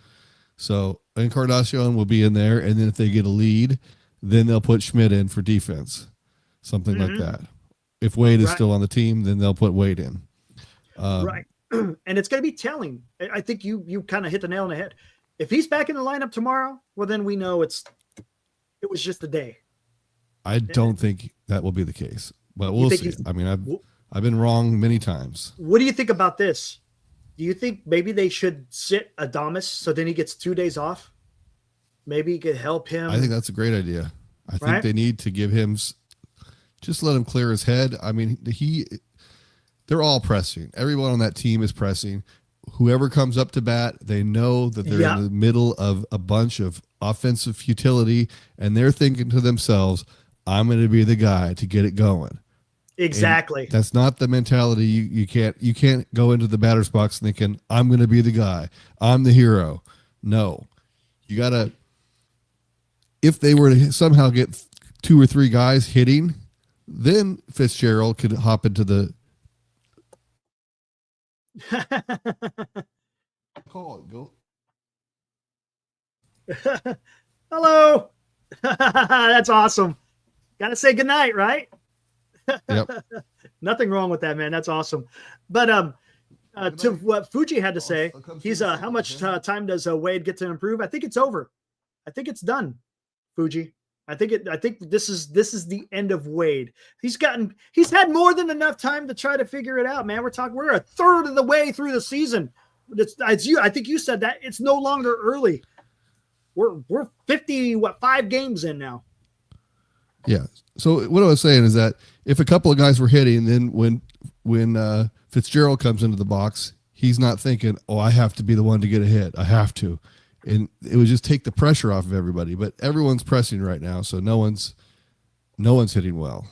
So Encarnacion will be in there, and then if they get a lead, then they'll put Schmidt in for defense, something like that. If Wade is still on the team, then they'll put Wade in. Right. And it's going to be telling. I think you kind of hit the nail on the head. If he's back in the lineup tomorrow, well, then we know it was just a day. I don't think that will be the case, but we'll see. I mean, I've been wrong many times. What do you think about this? Do you think maybe they should sit Adames so then he gets 2 days off? Maybe he could help him. I think that's a great idea. I think they need to give him, just let him clear his head. I mean, they're all pressing. Everyone on that team is pressing. Whoever comes up to bat, they know that they're in the middle of a bunch of offensive futility, and they're thinking to themselves, I'm going to be the guy to get it going. Exactly. And that's not the mentality. You can't go into the batter's box thinking, I'm going to be the guy. I'm the hero. No. You got to, if they were to somehow get 2 or 3 guys hitting, then Fitzgerald could hop into the call it. Go. Hello. That's awesome. Gotta say goodnight, right? Yep. Nothing wrong with that, man. That's awesome. But to what Fuji had to say, he's how much time does Wade get to improve? I think it's over. I think it's done, Fuji. I think this is the end of Wade. He's had more than enough time to try to figure it out, man. We're a third of the way through the season. I think you said that it's no longer early. We're 5 games in now. Yeah. So what I was saying is that if a couple of guys were hitting, then when Fitzgerald comes into the box, he's not thinking, "Oh, I have to be the one to get a hit. I have to." And it would just take the pressure off of everybody. But everyone's pressing right now, so no one's hitting well.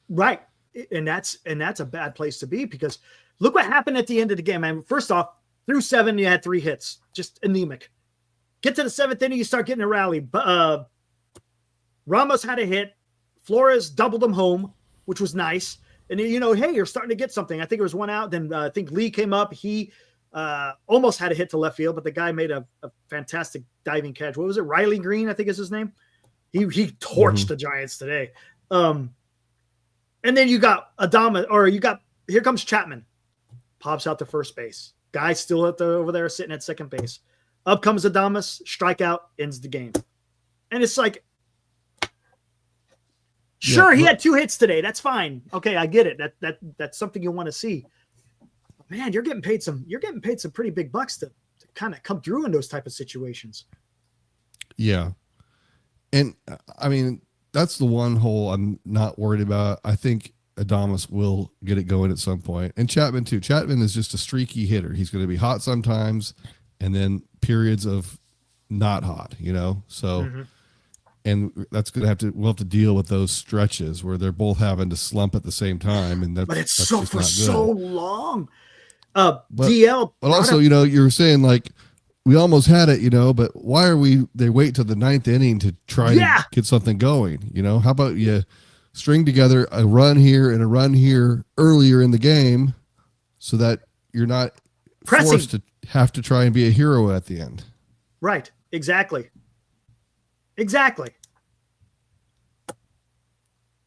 Right. And that's a bad place to be because look what happened at the end of the game. Man, first off, through 7, you had 3 hits, just anemic. Get to the 7th inning, you start getting a rally. Ramos had a hit. Flores doubled him home, which was nice. And then, hey, you're starting to get something. I think it was 1 out. Then I think Lee came up. He almost had a hit to left field, but the guy made a fantastic diving catch. What was it? Riley Green, I think is his name. He torched the Giants today. And then you got here comes Chapman. Pops out to first base. Guy still over there sitting at second base. Up comes Adames, strikeout, ends the game. And it's like, sure, he had 2 hits today. That's fine. Okay, I get it. That's something you want to see. Man, you're getting paid some pretty big bucks to kind of come through in those type of situations. Yeah. And I mean, that's the one hole I'm not worried about. I think Adames will get it going at some point. And Chapman too. Chapman is just a streaky hitter. He's going to be hot sometimes and then periods of not hot, So and that's going to we'll have to deal with those stretches where they're both having to slump at the same time, and but it's that's so just for not so good. long. But DL, you were saying like we almost had it, but why are they wait till the ninth inning to try to get something going? How about you string together a run here and a run here earlier in the game so that you're not forced to have to try and be a hero at the end. Right. Exactly.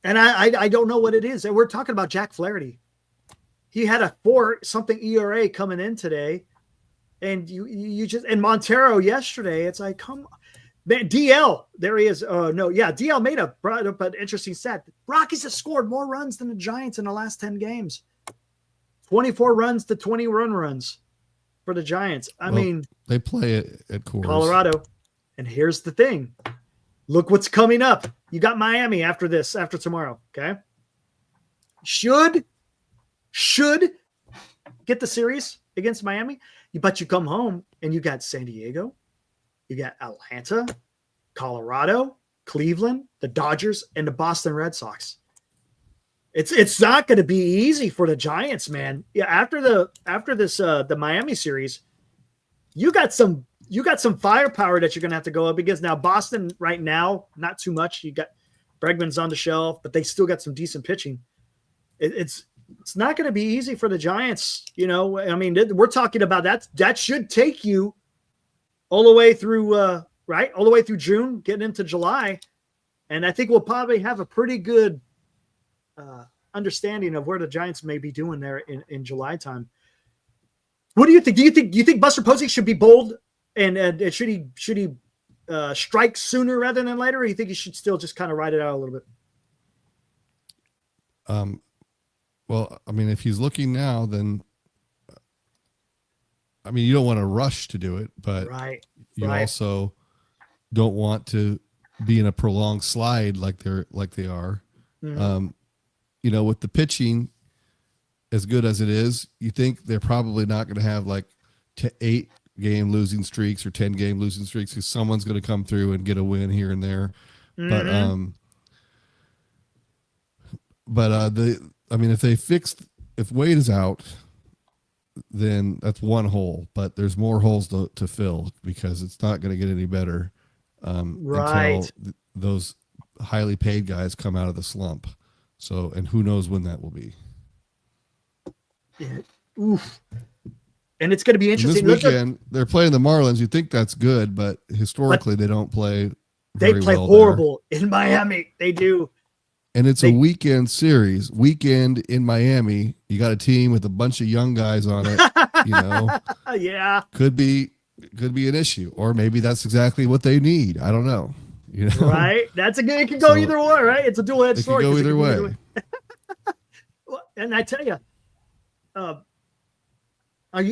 And I don't know what it is. And we're talking about Jack Flaherty. He had a 4-something ERA coming in today. And you just, and Montero yesterday, it's like, come on. Man, DL, there he is. DL brought up an interesting stat. Rockies have scored more runs than the Giants in the last 10 games. 24 runs to 21 runs for the Giants. I mean, they play it at Coors. Colorado. And here's the thing. Look what's coming up. You got Miami after tomorrow. Okay. Should get the series against Miami, but you come home and you got San Diego, you got Atlanta, Colorado, Cleveland, the Dodgers, and the Boston Red Sox. It's not going to be easy for the Giants, man. Yeah, after the Miami series, you got some firepower that you're going to have to go up against. Now Boston right now, not too much. You got Bregman's on the shelf, but they still got some decent pitching. It's not going to be easy for the Giants. I mean, we're talking about that should take you all the way through, all the way through June, getting into July. And I think we'll probably have a pretty good understanding of where the Giants may be doing there in July time. What do you think? Do you think Buster Posey should be bold and should he strike sooner rather than later, or you think he should still just kind of ride it out a little bit? Well, I mean, if he's looking now, then I mean, you don't want to rush to do it, but you also don't want to be in a prolonged slide like they are. Mm-hmm. With the pitching as good as it is, you think they're probably not going to have like 8-game losing streaks or 10-game losing streaks because someone's going to come through and get a win here and there. Mm-hmm. If Wade is out, then that's one hole, but there's more holes to fill because it's not going to get any better until those highly paid guys come out of the slump. So, and who knows when that will be. Yeah. Oof. And it's going to be interesting. This weekend, they're playing the Marlins. You think that's good, but historically they don't play very well. They play horrible in Miami. They do. And it's a weekend series. Weekend in Miami. You got a team with a bunch of young guys on it. Yeah. Could be an issue, or maybe that's exactly what they need. I don't know. Right? That's a good. It can go either way, right? It's a dual-edged sword. It can go either way. Well, and I tell you, are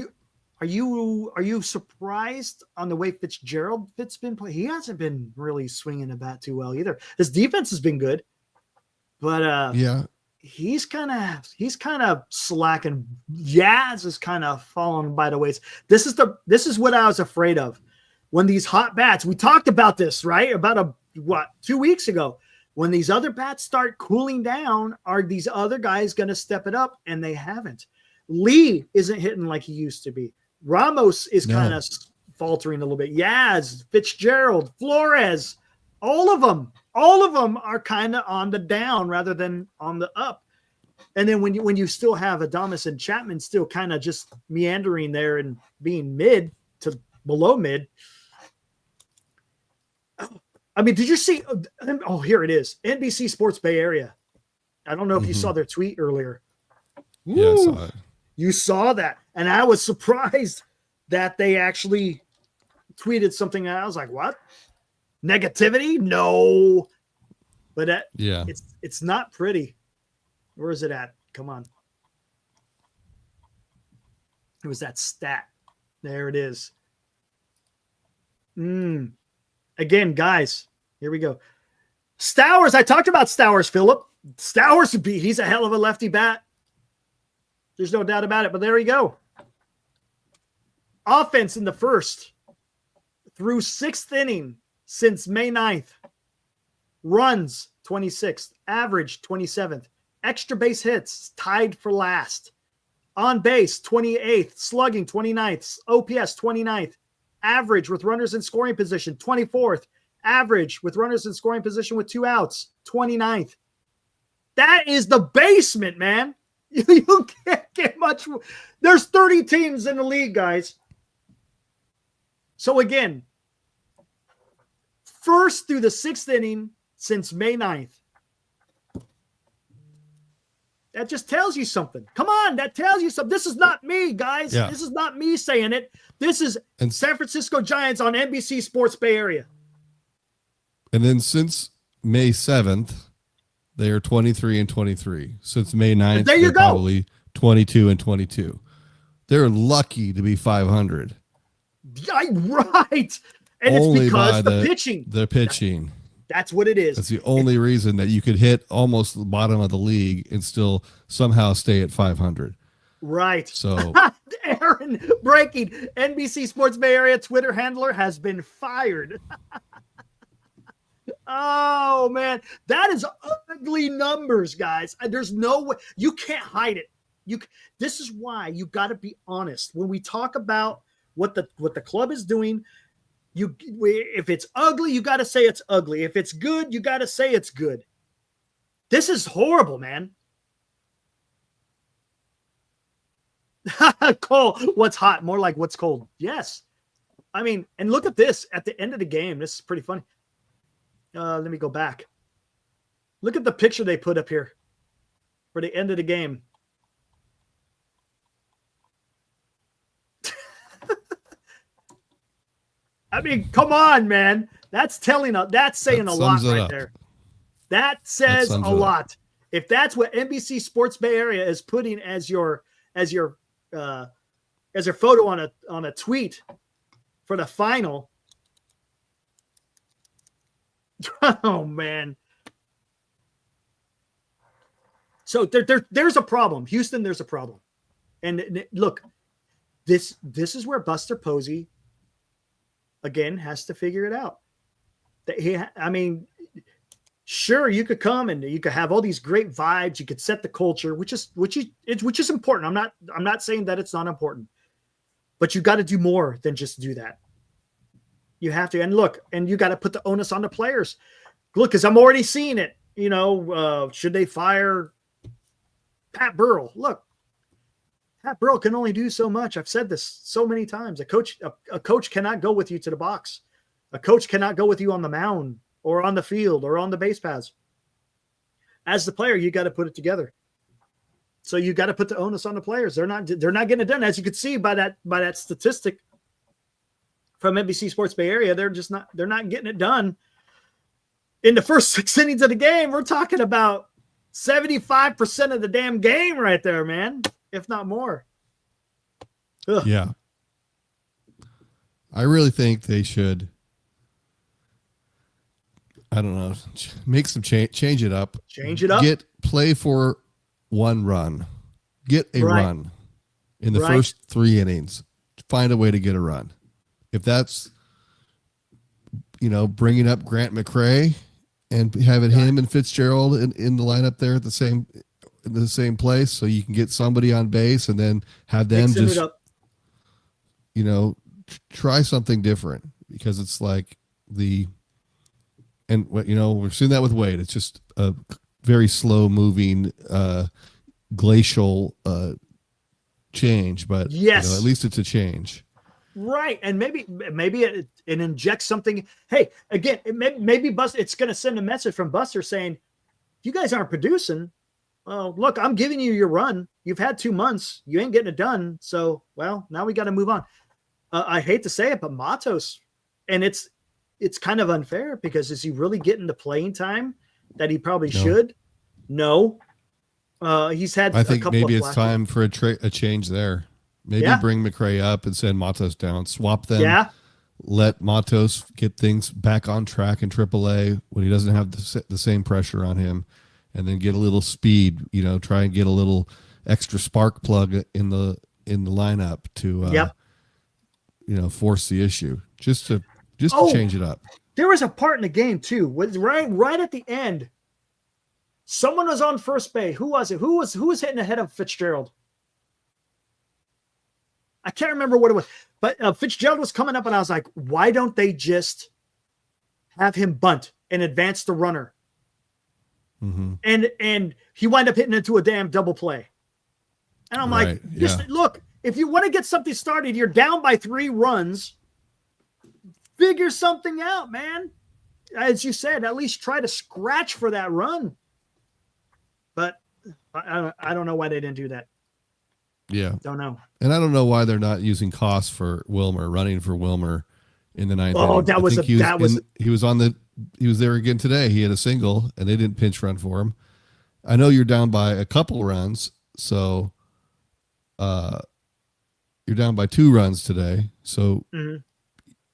you surprised on the way Fitzgerald's been playing? He hasn't been really swinging the bat too well either. His defense has been good. But he's kind of slacking. Yaz is kind of falling by the ways. This is what I was afraid of when these hot bats. We talked about this, right? About 2 weeks ago. When these other bats start cooling down, are these other guys going to step it up? And they haven't. Lee isn't hitting like he used to be. Ramos is kind of faltering a little bit. Yaz, Fitzgerald, Flores, all of them are kind of on the down rather than on the up. And then when you still have Adames and Chapman still kind of just meandering there and being mid to below mid. I mean, did you see? Oh, here it is. NBC Sports Bay Area. I don't know if you saw their tweet earlier. Yeah, I saw it. You saw that. And I was surprised that they actually tweeted something. I was like, what? Negativity? No. But it's not pretty. Where is it at? Come on. It was that stat. There it is. Again, guys, here we go. Stowers. I talked about Stowers, Philip. Stowers would be, he's a hell of a lefty bat. There's no doubt about it, but there you go. Offense in the first through 6th inning since May 9th. Runs, 26th. Average, 27th. Extra base hits, tied for last. On base, 28th. Slugging, 29th. OPS, 29th. Average with runners in scoring position, 24th. Average with runners in scoring position with 2 outs, 29th. That is the basement, man. You can't get much. There's 30 teams in the league, guys. So again, first through the 6th inning since May 9th. That just tells you something. Come on, that tells you something. This is not me, guys. Yeah. This is not me saying it. This is San Francisco Giants on NBC Sports Bay Area. And then since May 7th, they are 23-23. Since May 9th, there you go. Probably 22-22. They're lucky to be 500. Right. And only it's because by the pitching. The pitching. That's what it is. That's the only reason that you could hit almost the bottom of the league and still somehow stay at 500. Right. So Aaron, breaking, NBC Sports Bay Area Twitter handler has been fired. Oh, man. That is ugly numbers, guys. There's no way. You can't hide it. This is why you got to be honest. When we talk about what the club is doing, if it's ugly, you got to say it's ugly. If it's good, you got to say it's good. This is horrible, man. Cole, what's hot? More like what's cold. Yes. I mean, and look at this at the end of the game. This is pretty funny. Let me go back. Look at the picture they put up here for the end of the game. I mean, come on, man. That's saying a lot right there. That says a lot. If that's what NBC Sports Bay Area is putting as your photo on a tweet for the final. Oh, man. So there's a problem. Houston, there's a problem. And look, this is where Buster Posey again has to figure it out. Sure, you could come and you could have all these great vibes. You could set the culture, which is important. I'm not saying that it's not important, but you got to do more than just do that. You have to, and look, and you got to put the onus on the players. Look, because I'm already seeing it. Should they fire Pat Burrell? Look, Pat Burrell can only do so much. I've said this so many times. A coach cannot go with you to the box. A coach cannot go with you on the mound or on the field or on the base paths. As the player, you got to put it together. So you got to put the onus on the players. They're not getting it done. As you could see by that statistic from NBC Sports Bay Area, they're not getting it done. In the first 6 innings of the game, we're talking about 75% of the damn game right there, man, if not more. Ugh. Yeah. I really think they should, I don't know, make some change it up. Change it up. Play for one run. Get a run in the first 3 innings. Find a way to get a run. If that's, bringing up Grant McCray and having him and Fitzgerald in the lineup there at the same place, so you can get somebody on base and then have them just, try something different, because it's like we've seen that with Wade. It's just a very slow moving, glacial change, but yes, at least it's a change. Right. And maybe it injects something. Hey, again, maybe Buster, it's going to send a message from Buster saying, you guys aren't producing. Well, look, I'm giving you your run. You've had 2 months. You ain't getting it done. So, well, now we got to move on. I hate to say it, but Matos, and it's kind of unfair, because is he really getting the playing time that he probably should? No. He's had I think maybe it's time for a change there. Maybe bring McCray up and send Matos down. Swap them. Yeah. Let Matos get things back on track in AAA when he doesn't have the same pressure on him, and then get a little speed. Try and get a little extra spark plug in the lineup to force the issue, just to change it up. There was a part in the game too, was right at the end. Someone was on first base. Who was it? Who was hitting ahead of Fitzgerald? I can't remember what it was, but Fitzgerald was coming up, and I was like, why don't they just have him bunt and advance the runner? Mm-hmm. And he wound up hitting into a damn double play. And I'm like, look, if you want to get something started, you're down by 3 runs. Figure something out, man. As you said, at least try to scratch for that run. But I don't know why they didn't do that. Yeah. Don't know. And I don't know why they're not using Koss for Wilmer, running for Wilmer in the 9th. Oh, inning. He was there again today. He had a single, and they didn't pinch run for him. I know you're down by a couple runs, so you're down by 2 runs today. So,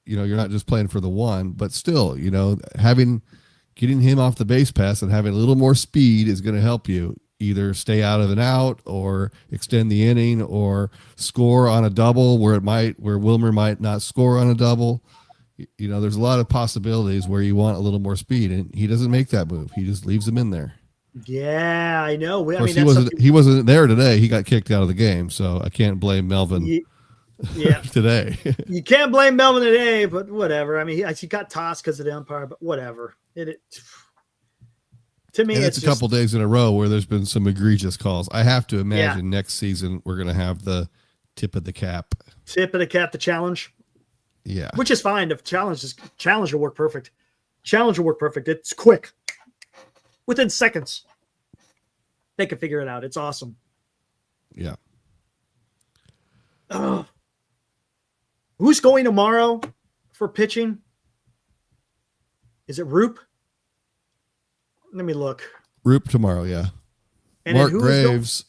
you're not just playing for the 1, but still, getting him off the base pass and having a little more speed is going to help you either stay out of an out or extend the inning or score on a double where Wilmer might not score on a double. There's a lot of possibilities where you want a little more speed, and he doesn't make that move. He just leaves him in there. Yeah, I know. He wasn't there today. He got kicked out of the game, so I can't blame Melvin. Today. You can't blame Melvin today, but whatever. I mean, he got tossed because of the umpire, but whatever. To me, it's a couple days in a row where there's been some egregious calls. I have to imagine next season we're going to have the tip of the cap. The challenge. Yeah. Which is fine. If challenge will work perfect. Challenge will work perfect. It's quick. Within seconds. They can figure it out. It's awesome. Yeah. Who's going tomorrow for pitching? Is it Roop? Let me look. Roop tomorrow, yeah. And Mark Graves.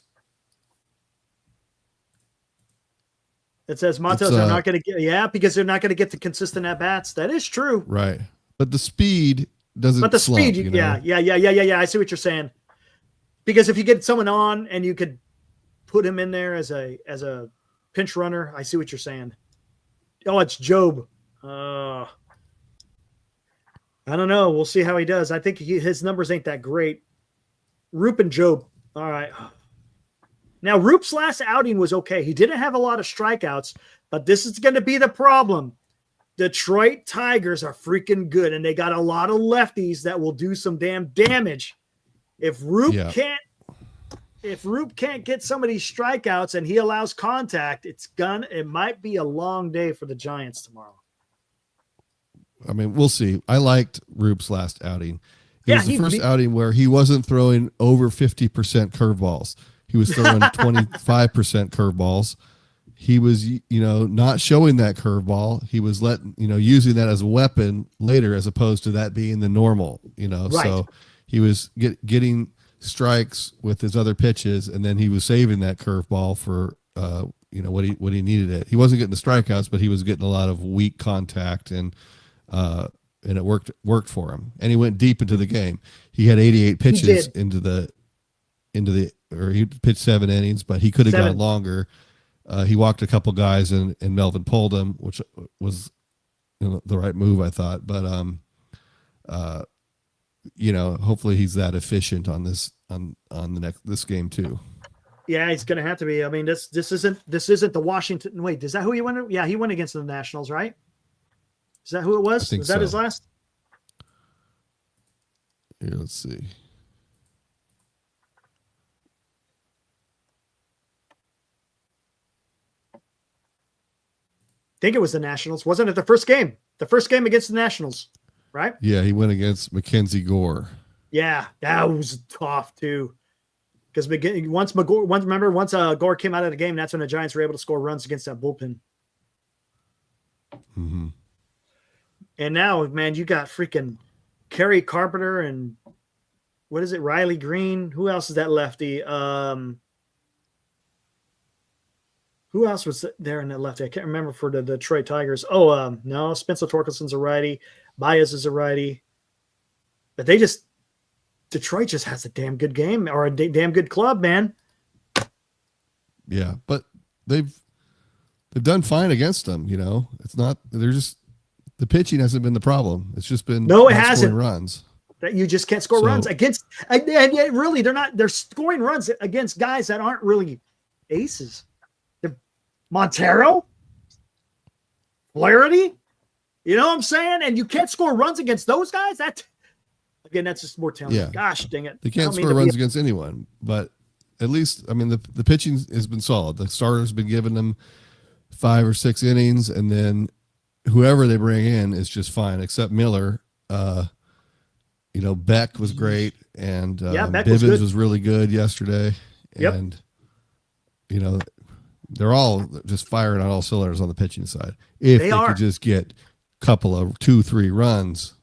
It says Montes are not going to get, because they're not going to get the consistent at bats. That is true. Right. But the speed doesn't. But the slump, speed, yeah. I see what you're saying. Because if you get someone on and you could put him in there as a pinch runner, I see what you're saying. Oh, it's Job. I don't know. We'll see how he does. I think his numbers ain't that great. Roop and Job. All right. Now, Roop's last outing was okay. He didn't have a lot of strikeouts, but this is going to be the problem. Detroit Tigers are freaking good, and they got a lot of lefties that will do some damn damage. If Roop can't get some of these strikeouts and he allows contact, it might be a long day for the Giants tomorrow. I mean, we'll see. I liked Roop's last outing. It was the first outing where he wasn't throwing over 50% curveballs. He was throwing 25% curveballs. He was, not showing that curveball. He was using that as a weapon later, as opposed to that being the normal, Right. So he was getting strikes with his other pitches, and then he was saving that curveball for, what he needed it. He wasn't getting the strikeouts, but he was getting a lot of weak contact, and it worked for him. And he went deep into the game. He had 88 pitches he pitched 7 innings, but he could have gone longer. He walked a couple guys, and Melvin pulled him, which was the right move, I thought. But hopefully he's that efficient on this game too. Yeah, he's going to have to be. I mean, this isn't the Washington. Wait, is that who he won? Yeah, he won against the Nationals, right? Is that who it was? Was that his last? Here, let's see. I think it was the Nationals. Wasn't it the first game? The first game against the Nationals, right? Yeah, he went against Mackenzie Gore. Yeah, that was tough too. Because once Gore came out of the game, that's when the Giants were able to score runs against that bullpen. Mm-hmm. And now, man, you got freaking Kerry Carpenter and what is it, Riley Green? Who else is that lefty? Who else was there in that lefty? I can't remember for the Detroit Tigers. No, Spencer Torkelson's a righty. Baez is a righty. But they just Detroit just has a damn good game or a damn good club, man. Yeah, but they've done fine against them. You know, it's not. They're just the pitching hasn't been the problem. It's just been no, it not hasn't. scoring runs. That you just can't score runs against, and yet really they're scoring runs against guys that aren't really aces. Montero, Flaherty, you know what I'm saying? And you can't score runs against those guys. That's just more talent. Yeah. Gosh dang it. They can't score runs against anyone, but at least, I mean, the pitching has been solid. The starter's been giving them 5 or 6 innings, and then whoever they bring in is just fine, except Miller. You know, Beck was great, and Bivens was really good yesterday. Yep. And, you know, they're all just firing on all cylinders on the pitching side. If they could just get a couple of 2-3 runs,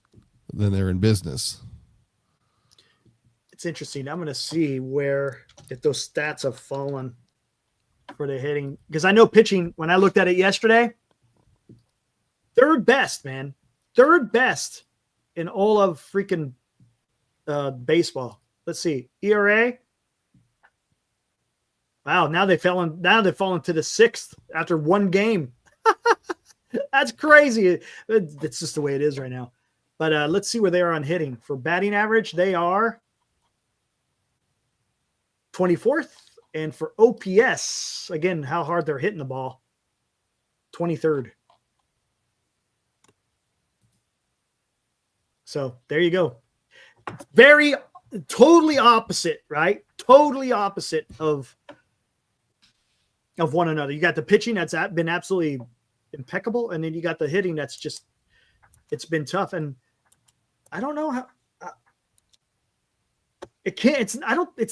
then they're in business. It's interesting. I'm going to see if those stats have fallen for the hitting. Because I know pitching, when I looked at it yesterday, third best, man. Third best in all of freaking baseball. Let's see. ERA. Wow, now they've fallen to the 6th after one game. That's crazy. It's just the way it is right now. But let's see where they are on hitting. For batting average, they are 24th. And for OPS, again, how hard they're hitting the ball, 23rd. So there you go. Totally opposite, right? Totally opposite of one another. You got the pitching that's been absolutely impeccable, and then you got the hitting that's just, it's been tough. And I don't know how it's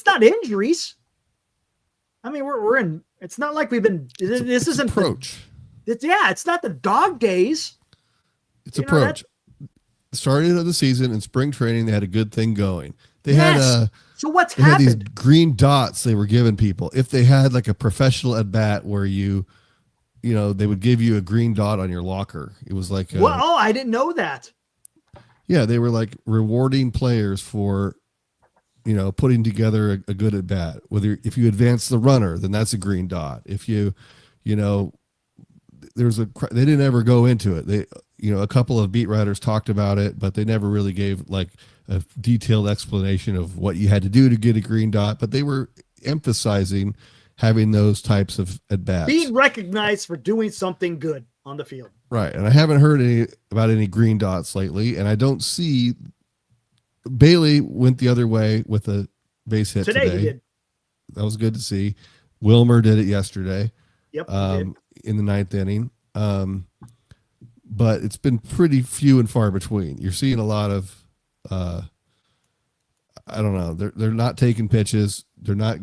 not injuries. I mean, we're in, it's not like we've been, this isn't approach. It's not the dog days. It's approach. Starting of the season in spring training, they had a good thing going. They had so what's they happened? had these green dots they were giving people. If they had like a professional at bat where you know, they would give you a green dot on your locker. It was like, I didn't know that. Yeah, they were like rewarding players for, you know, putting together a good at bat. If you advance the runner, then that's a green dot. If you know, they didn't ever go into it. They, you know, a couple of beat writers talked about it, but they never really gave like a detailed explanation of what you had to do to get a green dot. But they were emphasizing having those types of at bats, being recognized for doing something good on the field. Right. And I haven't heard about any green dots lately, and I don't see. Bailey went the other way with a base hit today. He did. That was good to see. Wilmer did it yesterday. Yep. In the 9th inning. But it's been pretty few and far between. You're seeing a lot of, I don't know. They're not taking pitches. They're not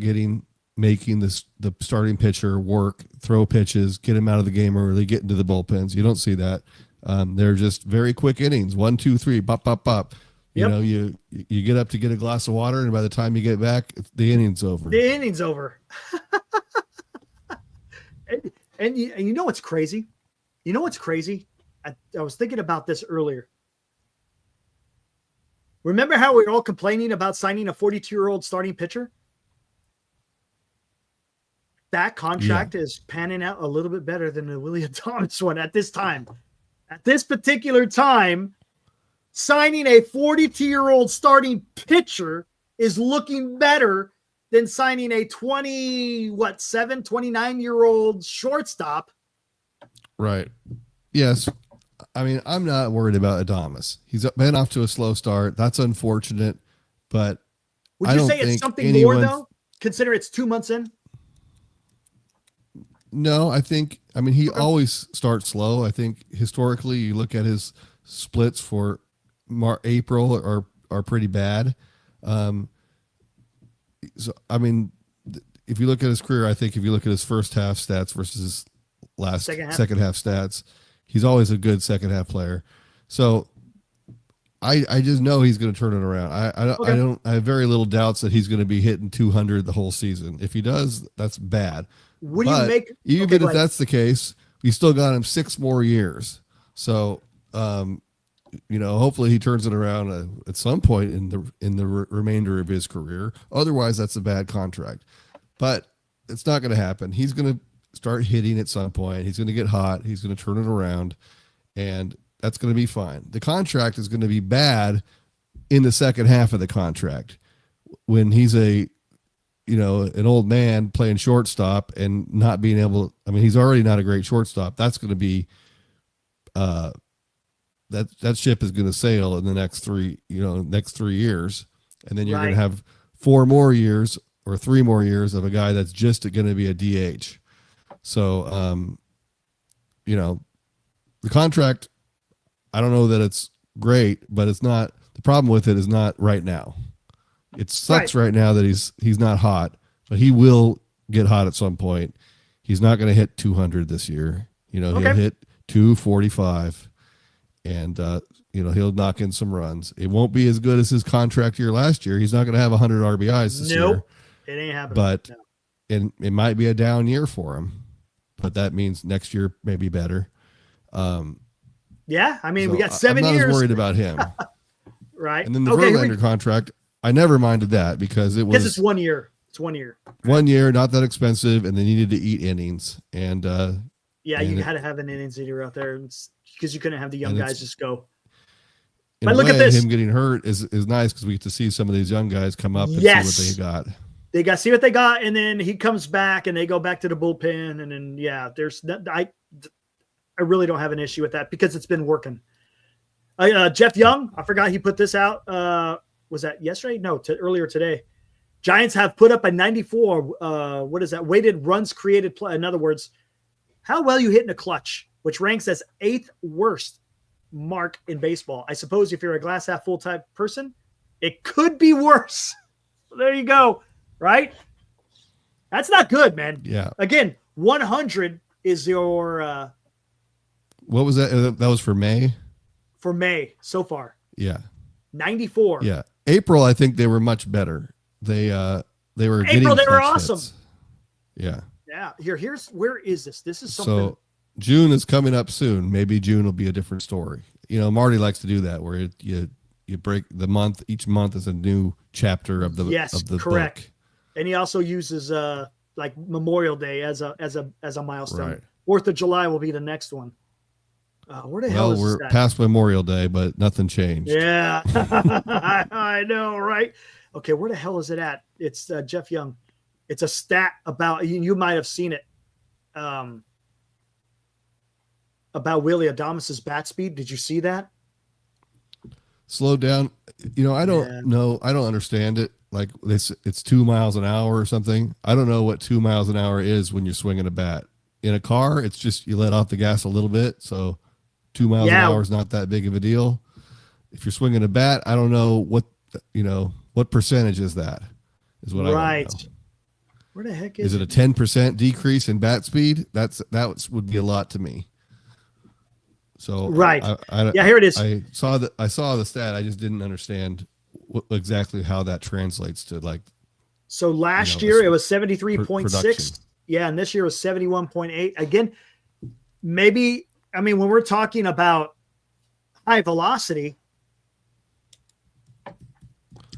making the starting pitcher work, throw pitches, get him out of the game early, get into the bullpens. You don't see that. They're just very quick innings. 1, 2, 3, bop, bop, bop. You know, you get up to get a glass of water, and by the time you get back, the inning's over. The inning's over. and you know what's crazy? You know what's crazy? I was thinking about this earlier. Remember how we were all complaining about signing a 42-year-old starting pitcher? That contract is panning out a little bit better than the William Thomas one at this time. At this particular time, signing a 42-year-old starting pitcher is looking better than signing a 29-year-old shortstop. Right. Yes. I mean, I'm not worried about Adames. He's been off to a slow start. That's unfortunate, but would you say it's something more though? Consider it's 2 months in. No, I mean, he always starts slow. I think historically, you look at his splits for April are pretty bad. So, I mean, if you look at his career, I think if you look at his first half stats versus his second half stats, he's always a good second half player. So I just know he's going to turn it around. I have very little doubts that he's going to be hitting 200 the whole season. If he does, that's bad. Even if that's the case, we still got him 6 more years. So, hopefully he turns it around at some point in the remainder of his career. Otherwise, that's a bad contract. But it's not going to happen. He's going to start hitting at some point. He's going to get hot. He's going to turn it around, and that's going to be fine. The contract is going to be bad in the second half of the contract when he's an old man playing shortstop and not being able. I mean, he's already not a great shortstop. That's going to be that ship is going to sail in the next 3 years, and then you're going to have 4 more years or 3 more years of a guy that's just going to be a DH. So, the contract, I don't know that it's great, but it's not. The problem with it is not right now. It sucks right now that he's not hot, but he will get hot at some point. He's not going to hit 200 this year. He'll hit 245, and he'll knock in some runs. It won't be as good as his contract year last year. He's not going to have 100 RBIs this year. It ain't happening. But it might be a down year for him. But that means next year may be better. Yeah, I mean, we got 7 years. I'm not as worried about him. Right. And then the Verlander contract, I never minded that because it's 1 year. It's 1 year. 1 year, not that expensive, and they needed to eat innings. And you had to have an innings eater out there because you couldn't have the young guys just go. But look at this. Him getting hurt is nice because we get to see some of these young guys come up and see what they got. They got to see what they got, and then he comes back, and they go back to the bullpen, and then there's I really don't have an issue with that because it's been working. Jeff Young, I forgot he put this out. Was that yesterday? No, earlier today. Giants have put up a 94. What is that? Weighted runs created play. In other words, how well you hit in a clutch, which ranks as 8th worst mark in baseball. I suppose if you're a glass half full type person, it could be worse. There you go. Right? That's not good, man. Yeah. Again, 100 is your. What was that? That was for May? For May so far. Yeah. 94. Yeah. April, I think they were much better. They were April, they were awesome. Hits. Yeah. Yeah. Where is this? This is something. So June is coming up soon. Maybe June will be a different story. Marty likes to do that where you break the month. Each month is a new chapter of the correct. book. And he also uses like Memorial Day as a milestone. Right. 4th of July will be the next one. Where the hell is we're that? past Memorial Day, but nothing changed. Yeah, I know, right? Okay, where the hell is it at? It's Jeff Young. It's a stat about you might have seen it. About Willie Adames' bat speed. Did you see that? Slow down. I don't know. I don't understand it. Like it's 2 miles an hour or something. I don't know what 2 miles an hour is when you're swinging a bat. In a car, it's just you let off the gas a little bit. So 2 miles an hour is not that big of a deal. If you're swinging a bat, I don't know what percentage is that is what I don't know. Where the heck is it? Is it a 10% decrease in bat speed? That would be a lot to me. So here it is. I saw the stat. I just didn't understand exactly how that translates to like. So last year it was 73.6. Yeah, and this year was 71.8. Again, maybe when we're talking about high velocity,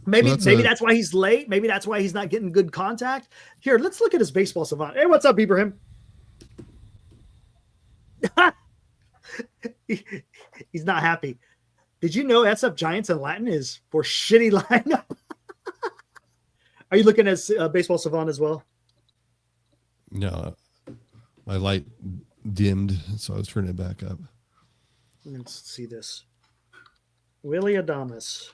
maybe that's why he's late. Maybe that's why he's not getting good contact. Here, let's look at his baseball savant. Hey, what's up, Ibrahim? He's not happy. Did you know SF Giants in Latin is for shitty lineup? Are you looking at baseball savant as well? No, my light dimmed, so I was turning it back up. Let's see this. Willie Adames.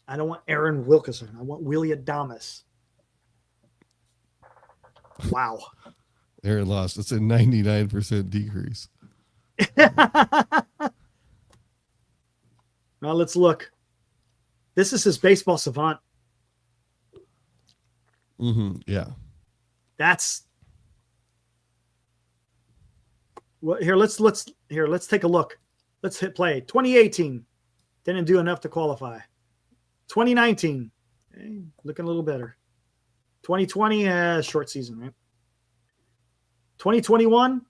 I don't want Aaron Wilkerson. I want Willie Adames. Wow. Aaron lost. It's a 99% decrease. Now let's look. This is his baseball savant. Yeah. That's well, let's take a look. Let's hit play. 2018 didn't do enough to qualify. 2019 looking a little better. 2020 short season, right? 2021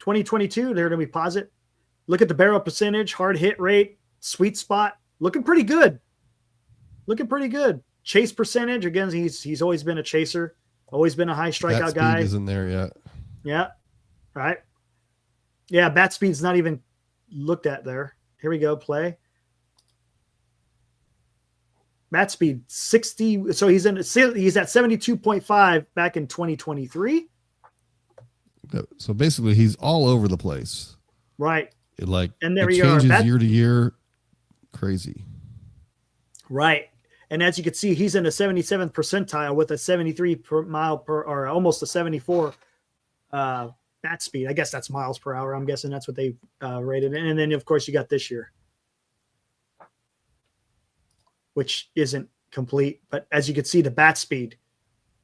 2022, they're going to be positive. Look at the barrel percentage, hard hit rate, sweet spot. Looking pretty good. Chase percentage, again, he's always been a chaser, always been a high strikeout guy. Bat speed isn't there yet. Yeah. Right. Yeah, bat speed's not even looked at there. Here we go, play. Bat speed 60. So he's at 72.5 back in 2023. So basically, he's all over the place. Right. And there it changes year to year. Crazy. Right. And as you can see, he's in the 77th percentile with a 73 mile per, or almost a 74 bat speed. I guess that's miles per hour. I'm guessing that's what they rated. And then, of course, you got this year, which isn't complete. But as you can see, the bat speed,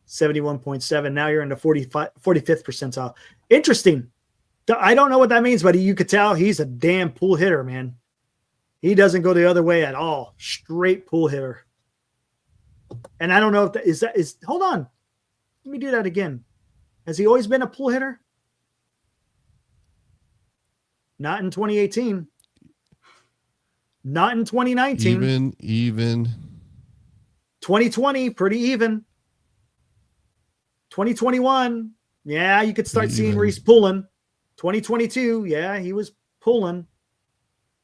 71.7. Now you're in the 45th percentile. Interesting. I don't know what that means, but you could tell he's a damn pull hitter, man. He doesn't go the other way at all. Straight pull hitter. And I don't know if that is. Hold on. Let me do that again. Has he always been a pull hitter? Not in 2018. Not in 2019. Even. 2020, pretty even. 2021, yeah, you could start seeing where he's pulling. 2022, yeah, he was pulling.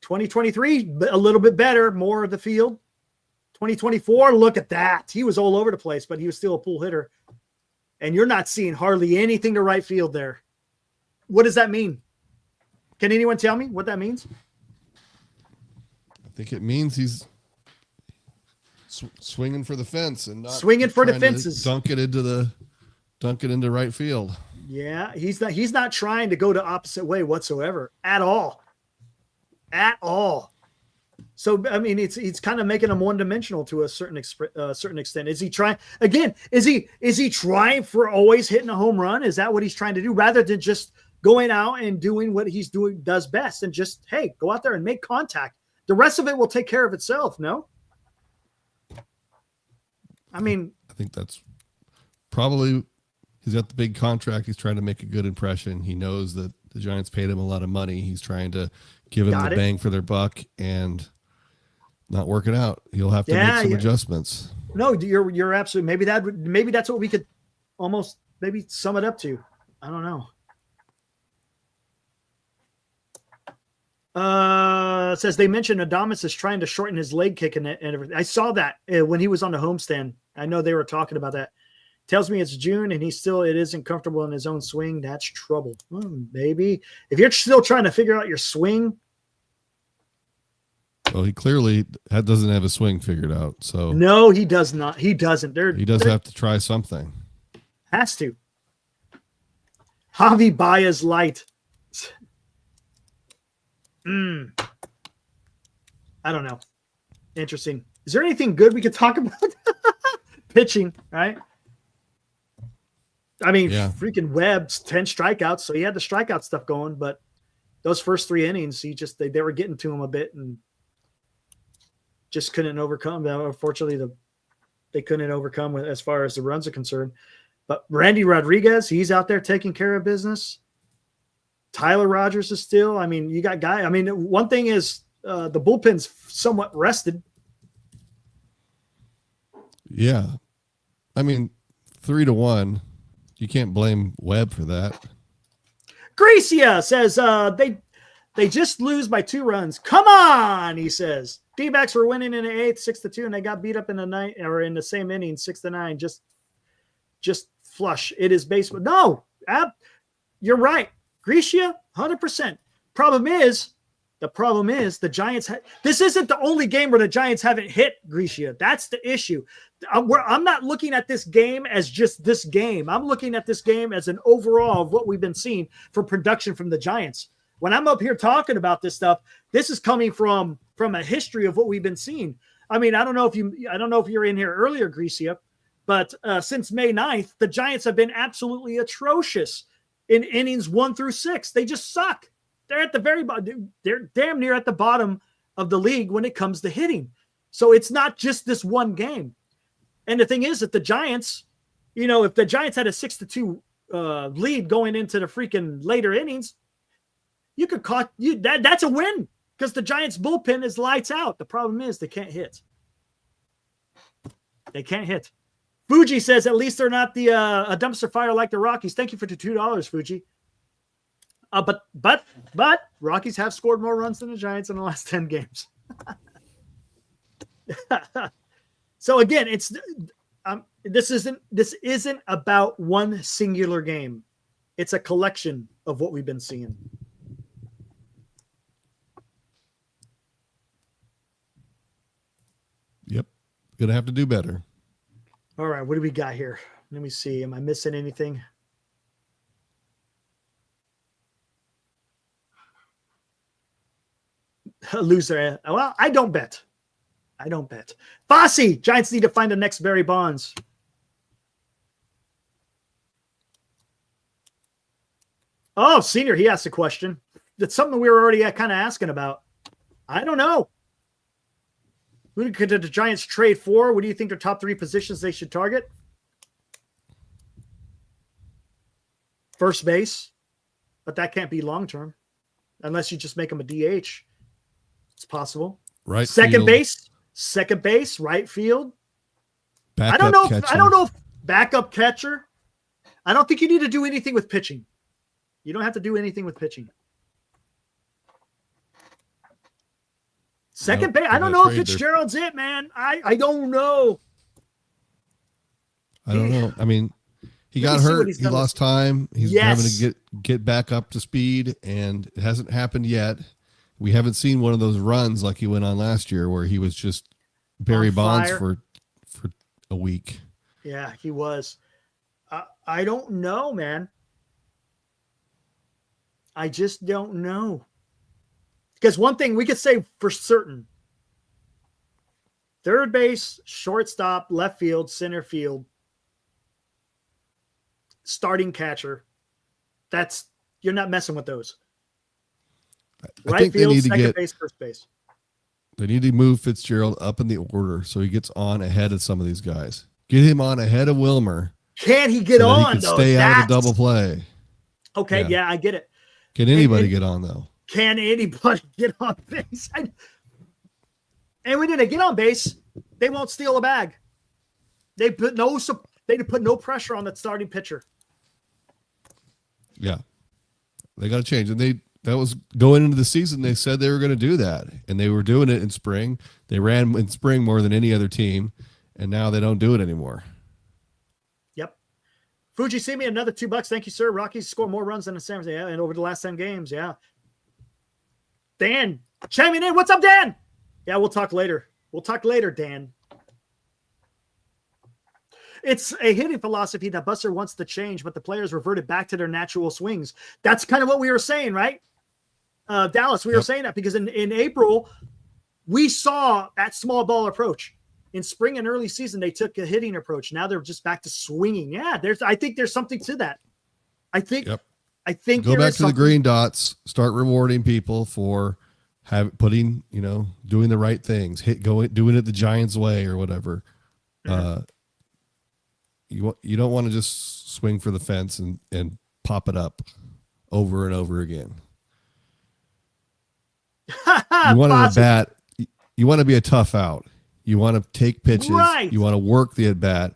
2023, a little bit better, more of the field. 2024, look at that. He was all over the place, but he was still a pull hitter. And you're not seeing hardly anything to right field there. What does that mean? Can anyone tell me what that means? I think it means he's swinging for the fence and not swinging for the fences. Dunk it into right field. Yeah, he's not trying to go the opposite way whatsoever at all. At all. So I mean, it's kind of making him one-dimensional to a certain extent. Is he trying again? Is he trying for always hitting a home run? Is that what he's trying to do, rather than just going out and doing what does best, and just, hey, go out there and make contact? The rest of it will take care of itself. No, I mean, I think that's probably, he's got the big contract. He's trying to make a good impression. He knows that the Giants paid him a lot of money. He's trying to give him the bang for their buck, and not working out. He'll have to make some adjustments. No, you're absolutely, maybe that's what we could almost maybe sum it up to. I don't know. It says they mentioned Adames is trying to shorten his leg kick and everything. I saw that when he was on the homestand. I know they were talking about that. Tells me it's June and it isn't comfortable in his own swing. That's trouble. Maybe if you're still trying to figure out your swing. Well, he clearly doesn't have a swing figured out. So no, he does not. He doesn't. He does have to try something. Has to. Javi Baez light. I don't know. Interesting. Is there anything good we could talk about? Pitching, right? I mean, freaking Webb's 10 strikeouts, so he had the strikeout stuff going, but those first 3 innings, they were getting to him a bit and just couldn't overcome. Unfortunately, they couldn't overcome as far as the runs are concerned. But Randy Rodriguez, he's out there taking care of business. Tyler Rogers is still, I mean, you got guys. I mean, one thing is the bullpen's somewhat rested. Yeah. I mean, 3-1. You can't blame Webb for that. Gracia says they just lose by 2 runs. Come on, he says. D-backs were winning in the 8th, 6-2, and they got beat up in the 9th, or in the same inning, 6-9. Just flush. It is baseball. No, you're right. Gracia, 100%. Problem is the Giants. This isn't the only game where the Giants haven't hit Gracia. That's the issue. I'm not looking at this game as just this game. I'm looking at this game as an overall of what we've been seeing for production from the Giants. When I'm up here talking about this stuff, this is coming from a history of what we've been seeing. I mean, I don't know if you're in here earlier, Gracia, but since May 9th, the Giants have been absolutely atrocious in innings 1 through 6. They just suck. They're at the very bottom. They're damn near at the bottom of the league when it comes to hitting. So it's not just this one game. And the thing is that the Giants, if the Giants had a 6-2 lead going into the freaking later innings, You could caught you that's a win because the Giants bullpen is lights out. The problem is they can't hit. They can't hit. Fuji says at least they're not a dumpster fire like the Rockies. Thank you for the $2, Fuji. But Rockies have scored more runs than the Giants in the last 10 games. So again, this isn't about one singular game. It's a collection of what we've been seeing. Yep. Gonna have to do better. All right, what do we got here? Let me see. Am I missing anything? A loser. Well, I don't bet. Fossey, Giants need to find the next Barry Bonds. Oh, Senior, he asked a question. That's something we were already kind of asking about. I don't know. Who could the Giants trade for? What do you think their top 3 positions they should target? First base, but that can't be long-term unless you just make them a DH. It's possible. Right. Second base, right field. I don't know if backup catcher. I don't think you need to do anything with pitching. You don't have to do anything with pitching. Second base. I don't know if Fitzgerald's it, man. I don't know. I don't know. I mean, he got hurt. He lost time. He's having to get back up to speed, and it hasn't happened yet. We haven't seen one of those runs like he went on last year where he was just Barry Bonds for a week. Yeah, he was. I don't know, man. I just don't know. Because one thing we could say for certain, third base, shortstop, left field, center field, starting catcher, you're not messing with those. Right field, second base, first base. They need to move Fitzgerald up in the order so he gets on ahead of some of these guys. Get him on ahead of Wilmer. Can he get on, he can stay out of the double play. Okay, yeah, I get it. Can anybody get on, though? Can anybody get on base? And when they get on base, they won't steal a bag. They put no pressure on that starting pitcher. Yeah, they got to change, and that was going into the season. They said they were going to do that, and they were doing it in spring. They ran in spring more than any other team, and now they don't do it anymore. Yep. Fuji, see me another $2. Thank you, sir. Rockies score more runs than the San Francisco, and over the last 10 games. Yeah. Dan, chiming in. What's up, Dan? Yeah, we'll talk later. Dan. It's a hitting philosophy that Buster wants to change, but the players reverted back to their natural swings. That's kind of what we were saying, right? Dallas, we were saying that because in April, we saw that small ball approach. In spring and early season, they took a hitting approach. Now they're just back to swinging. Yeah, I think there's something to that. I think go back to the green dots, start rewarding people for doing the right things, doing it the Giants way or whatever. Mm-hmm. You don't want to just swing for the fence and pop it up over and over again. You want to bat. You want to be a tough out. You want to take pitches. Right. You want to work the at bat,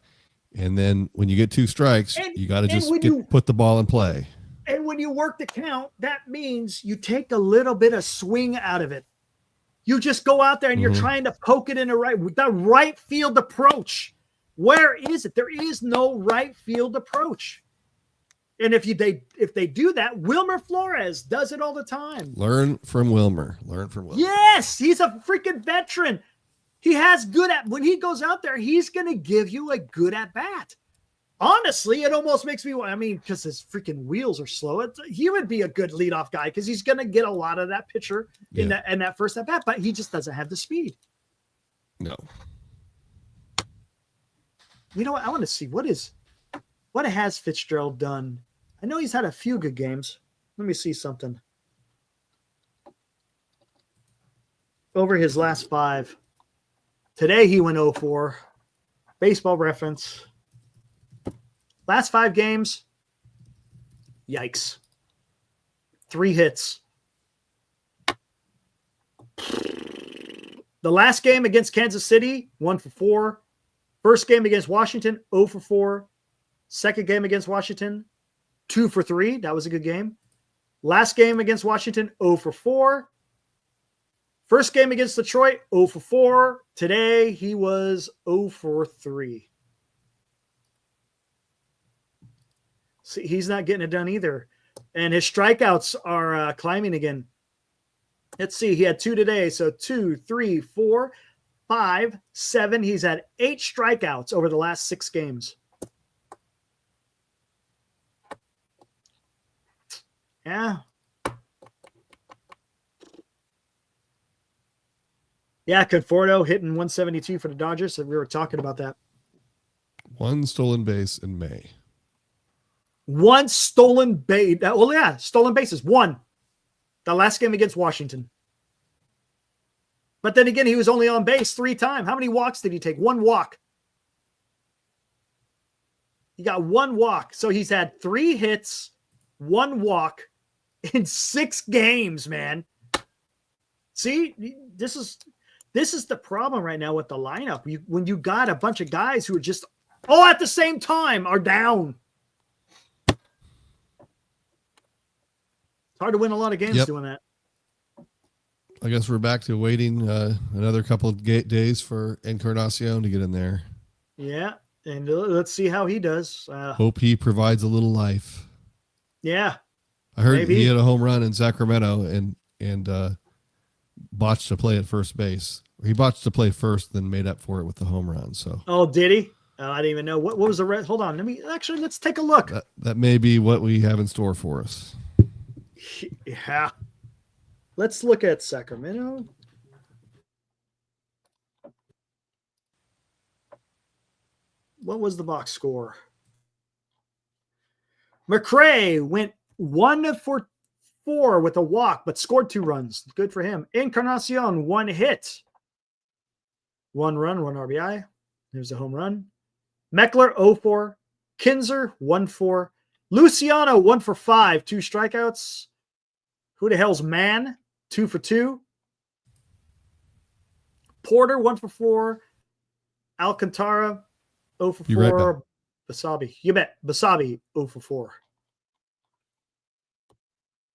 and then when you get 2 strikes, you got to just put the ball in play. And when you work the count, that means you take a little bit of swing out of it. You just go out there and you're trying to poke it in the right field approach. Where is it? There is no right field approach. And if they do that, Wilmer Flores does it all the time. Learn from Wilmer. Yes, he's a freaking veteran. He has when he goes out there, he's going to give you a good at bat. Honestly, it almost makes me, because his freaking wheels are slow. He would be a good leadoff guy because he's going to get a lot of that pitcher in that first at bat, but he just doesn't have the speed. No. You know what? I want to see what has Fitzgerald done. I know he's had a few good games. Let me see something. Over his last 5. Today he went 0-4. Baseball Reference. Last 5 games. Yikes. 3 hits, The last game against Kansas City, 1 for 4. First game against Washington, 0 for 4. Second game against Washington, 2 for 3. That was a good game. Last game against Washington, 0 for 4. First game against Detroit, 0 for 4. Today, he was 0 for 3. See, he's not getting it done either. And his strikeouts are climbing again. Let's see. He had 2 today. So 2, 3, 4, 5, 7. He's had 8 strikeouts over the last 6 games. Yeah. Yeah, Conforto hitting 172 for the Dodgers. So we were talking about that. 1 stolen base in May. 1 stolen base. Well, yeah, stolen bases. 1. The last game against Washington. But then again, he was only on base 3 times. How many walks did he take? 1 walk. He got 1 walk. So he's had 3 hits, 1 walk in 6 games, man. See, this is the problem right now with the lineup. When you got a bunch of guys who are just all at the same time are down. It's hard to win a lot of games doing that. I guess we're back to waiting another couple of days for Encarnacion to get in there. Yeah, and let's see how he does. Hope he provides a little life. Yeah. I heard he had a home run in Sacramento and botched a play at first base. He botched a play first, then made up for it with the home run. So. Oh, did he? I didn't even know. What was the red? Hold on. Let's take a look. That may be what we have in store for us. Yeah. Let's look at Sacramento. What was the box score? McRae went 1 for 4 with a walk, but scored 2 runs. Good for him. Encarnacion, 1 hit. 1 run, 1 RBI. There's a home run. Meckler, 0-4. Kinzer, 1-4. Luciano, 1 for 5. 2 strikeouts. Who the hell's Man? 2 for 2. Porter, 1 for 4. Alcantara, 0 for 4. Right back. Basabi. You bet. Basabi, 0 for 4.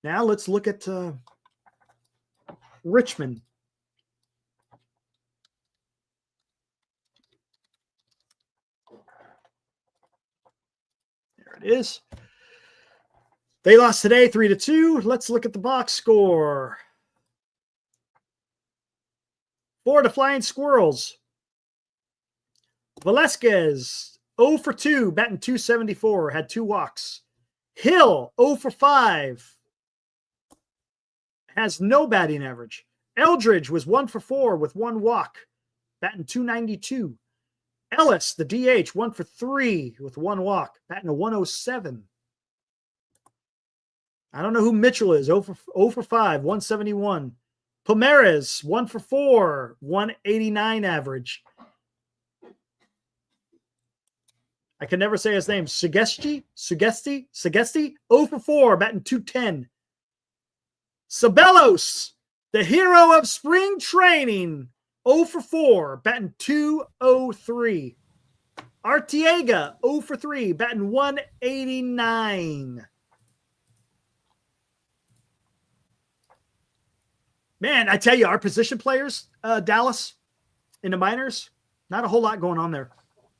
Now let's look at Richmond. There it is. They lost today 3-2. Let's look at the box score. For the Flying Squirrels, Velasquez, 0 for 2, batting .274, had 2 walks. Hill, 0 for 5, has no batting average. Eldridge was 1 for 4 with 1 walk, batting .292. Ellis, the DH, 1 for 3 with 1 walk, batting a .107. I don't know who Mitchell is, 0 for 5, 171. Pomeres, 1 for 4, 189 average. I can never say his name. Sugesti, 0 for 4, batting .210. Sabelos, the hero of spring training, 0 for 4, batting .203. Arteaga, 0 for 3, batting .189. Man, I tell you, our position players, Dallas, in the minors, not a whole lot going on there.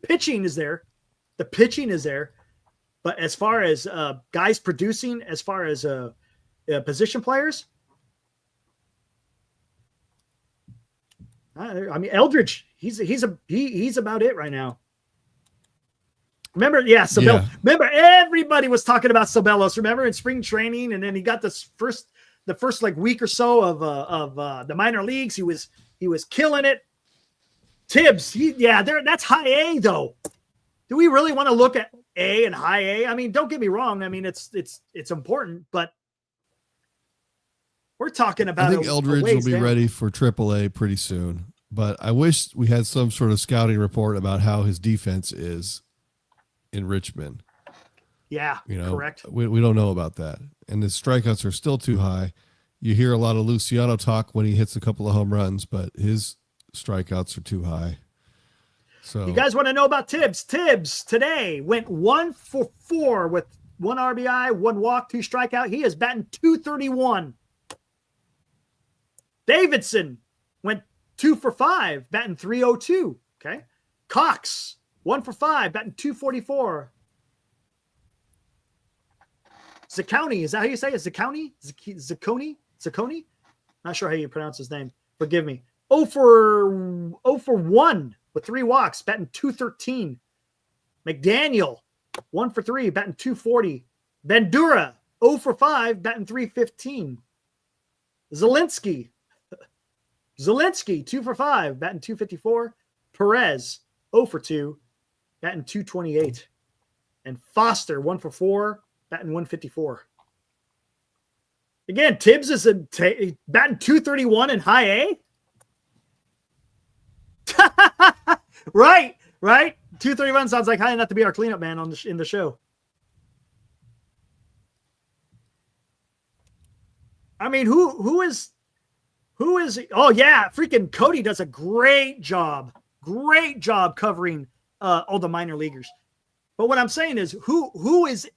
Pitching is there. The pitching is there. But as far as guys producing, as far as position players, I mean, Eldridge, he's about it right now. Remember, Sabelos. Yeah. Remember, everybody was talking about Sabelos. Remember in spring training, and then he got the first like week or so of the minor leagues. He was killing it. Tibbs, that's high A though. Do we really want to look at A and high A? I mean, don't get me wrong. I mean, it's important, but we're talking about. I think Eldridge will be ready for AAA pretty soon. But I wish we had some sort of scouting report about how his defense is in Richmond. Yeah, correct. We don't know about that. And the strikeouts are still too high. You hear a lot of Luciano talk when he hits a couple of home runs, but his strikeouts are too high. So you guys want to know about Tibbs? Tibbs today went 1 for 4 with 1 RBI, 1 walk, 2 strikeout. He is batting .231. Davidson went 2 for 5, batting .302. Okay. Cox 1 for 5, batting .244. Zacconi, is that how you say it? Zacconi? Zacconi? Not sure how you pronounce his name. Forgive me. 0 for 1 with 3 walks, batting .213. McDaniel, 1 for 3, batting .240. Bandura, 0 for 5, batting .315. Zielinski, 2 for 5, batting .254. Perez, 0 for 2, batting .228. And Foster, 1 for 4, batting .154. Again, Tibbs is batting .231 in high A. Right. 231 sounds like high enough to be our cleanup man in the show. I mean, who is? Oh yeah, freaking Cody does a great job covering all the minor leaguers. But what I'm saying is, who is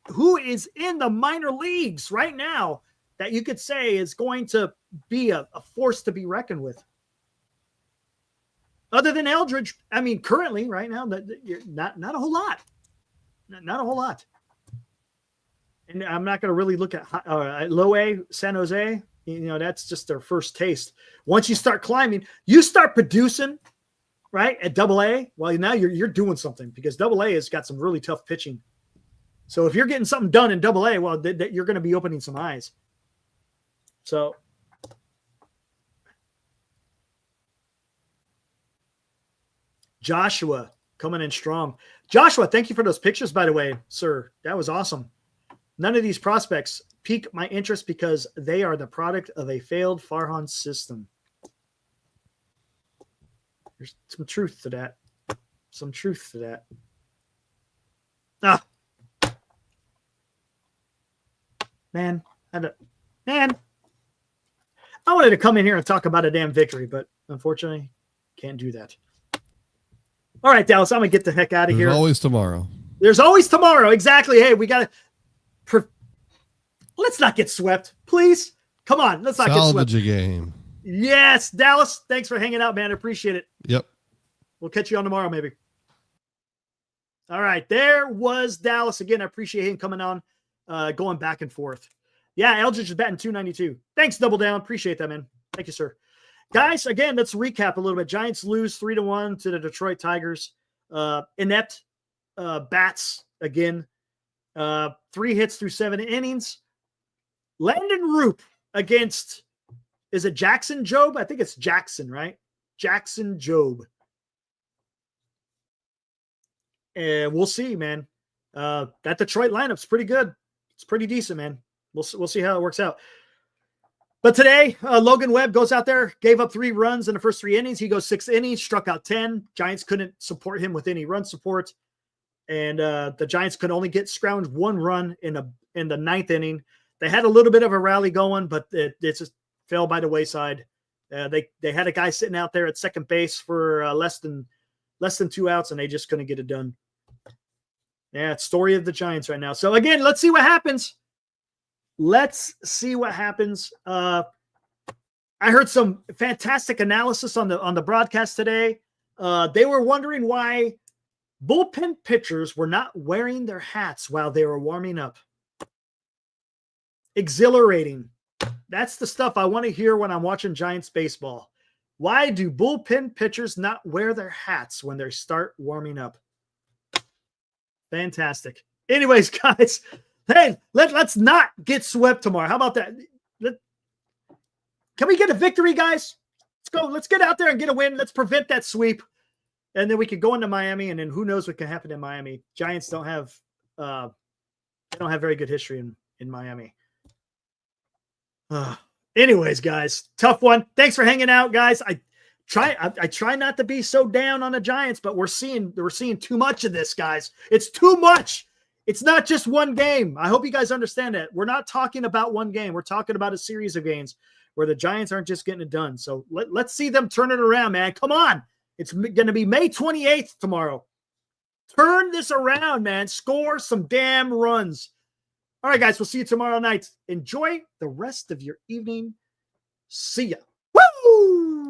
in the minor leagues right now that you could say is going to be a force to be reckoned with? Other than Eldridge, I mean, currently, right now, not a whole lot. Not a whole lot. And I'm not going to really look at low A, San Jose. You know, that's just their first taste. Once you start climbing, you start producing, right, at double A. Well, now you're doing something, because double A has got some really tough pitching. So if you're getting something done in double A, well, you're going to be opening some eyes. So Joshua coming in strong. Joshua, thank you for those pictures, by the way, sir. That was awesome. None of these prospects pique my interest because they are the product of a failed Farhan system. There's some truth to that. Man, I wanted to come in here and talk about a damn victory, but unfortunately, can't do that. All right, Dallas, I'm going to get the heck out of here. There's always tomorrow. There's always tomorrow. Exactly. Hey, we got to let's not get swept, please. Come on, let's not get swept. Salvage a game. Yes, Dallas, thanks for hanging out, man. I appreciate it. Yep. We'll catch you on tomorrow, maybe. All right, there was Dallas. Again, I appreciate him coming on, going back and forth. Yeah, Eldridge is batting .292. Thanks, Double Down. Appreciate that, man. Thank you, sir. Guys, again, let's recap a little bit. Giants lose 3-1 to the Detroit Tigers. Inept bats again. 3 hits through 7 innings. Landon Roop against, is it Jackson Job? I think it's Jackson, right? Jackson Job. And we'll see, man. That Detroit lineup's pretty good. It's pretty decent, man. We'll see how it works out. But today, Logan Webb goes out there, gave up 3 runs in the first 3 innings. He goes 6 innings, struck out 10. Giants couldn't support him with any run support. And the Giants could only get scrounged 1 run in the 9th inning. They had a little bit of a rally going, but it just fell by the wayside. They had a guy sitting out there at second base for less than 2 outs, and they just couldn't get it done. Yeah, it's story of the Giants right now. So again, let's see what happens. I heard some fantastic analysis on the broadcast today. They were wondering why bullpen pitchers were not wearing their hats while they were warming up. Exhilarating. That's the stuff I want to hear when I'm watching Giants baseball. Why do bullpen pitchers not wear their hats when they start warming up? Fantastic. Anyways, guys, hey, let's not get swept tomorrow. How about that? Can we get a victory, guys? Let's go. Let's get out there and get a win. Let's prevent that sweep. And then we could go into Miami, and then who knows what can happen in Miami. Giants don't have very good history in Miami. Anyways, guys, tough one. Thanks for hanging out, guys. I try not to be so down on the Giants, but we're seeing too much of this, guys. It's too much. It's not just one game. I hope you guys understand that. We're not talking about one game. We're talking about a series of games where the Giants aren't just getting it done. So let's see them turn it around, man. Come on. It's going to be May 28th tomorrow. Turn this around, man. Score some damn runs. All right, guys, we'll see you tomorrow night. Enjoy the rest of your evening. See ya. Woo!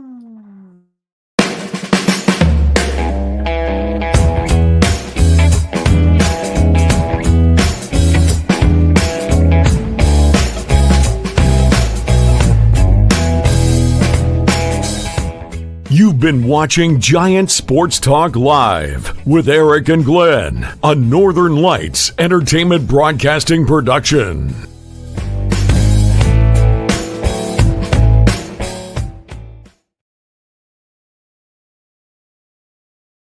You've been watching Giant Sports Talk Live with Eric and Glenn, a Northern Lights Entertainment Broadcasting production.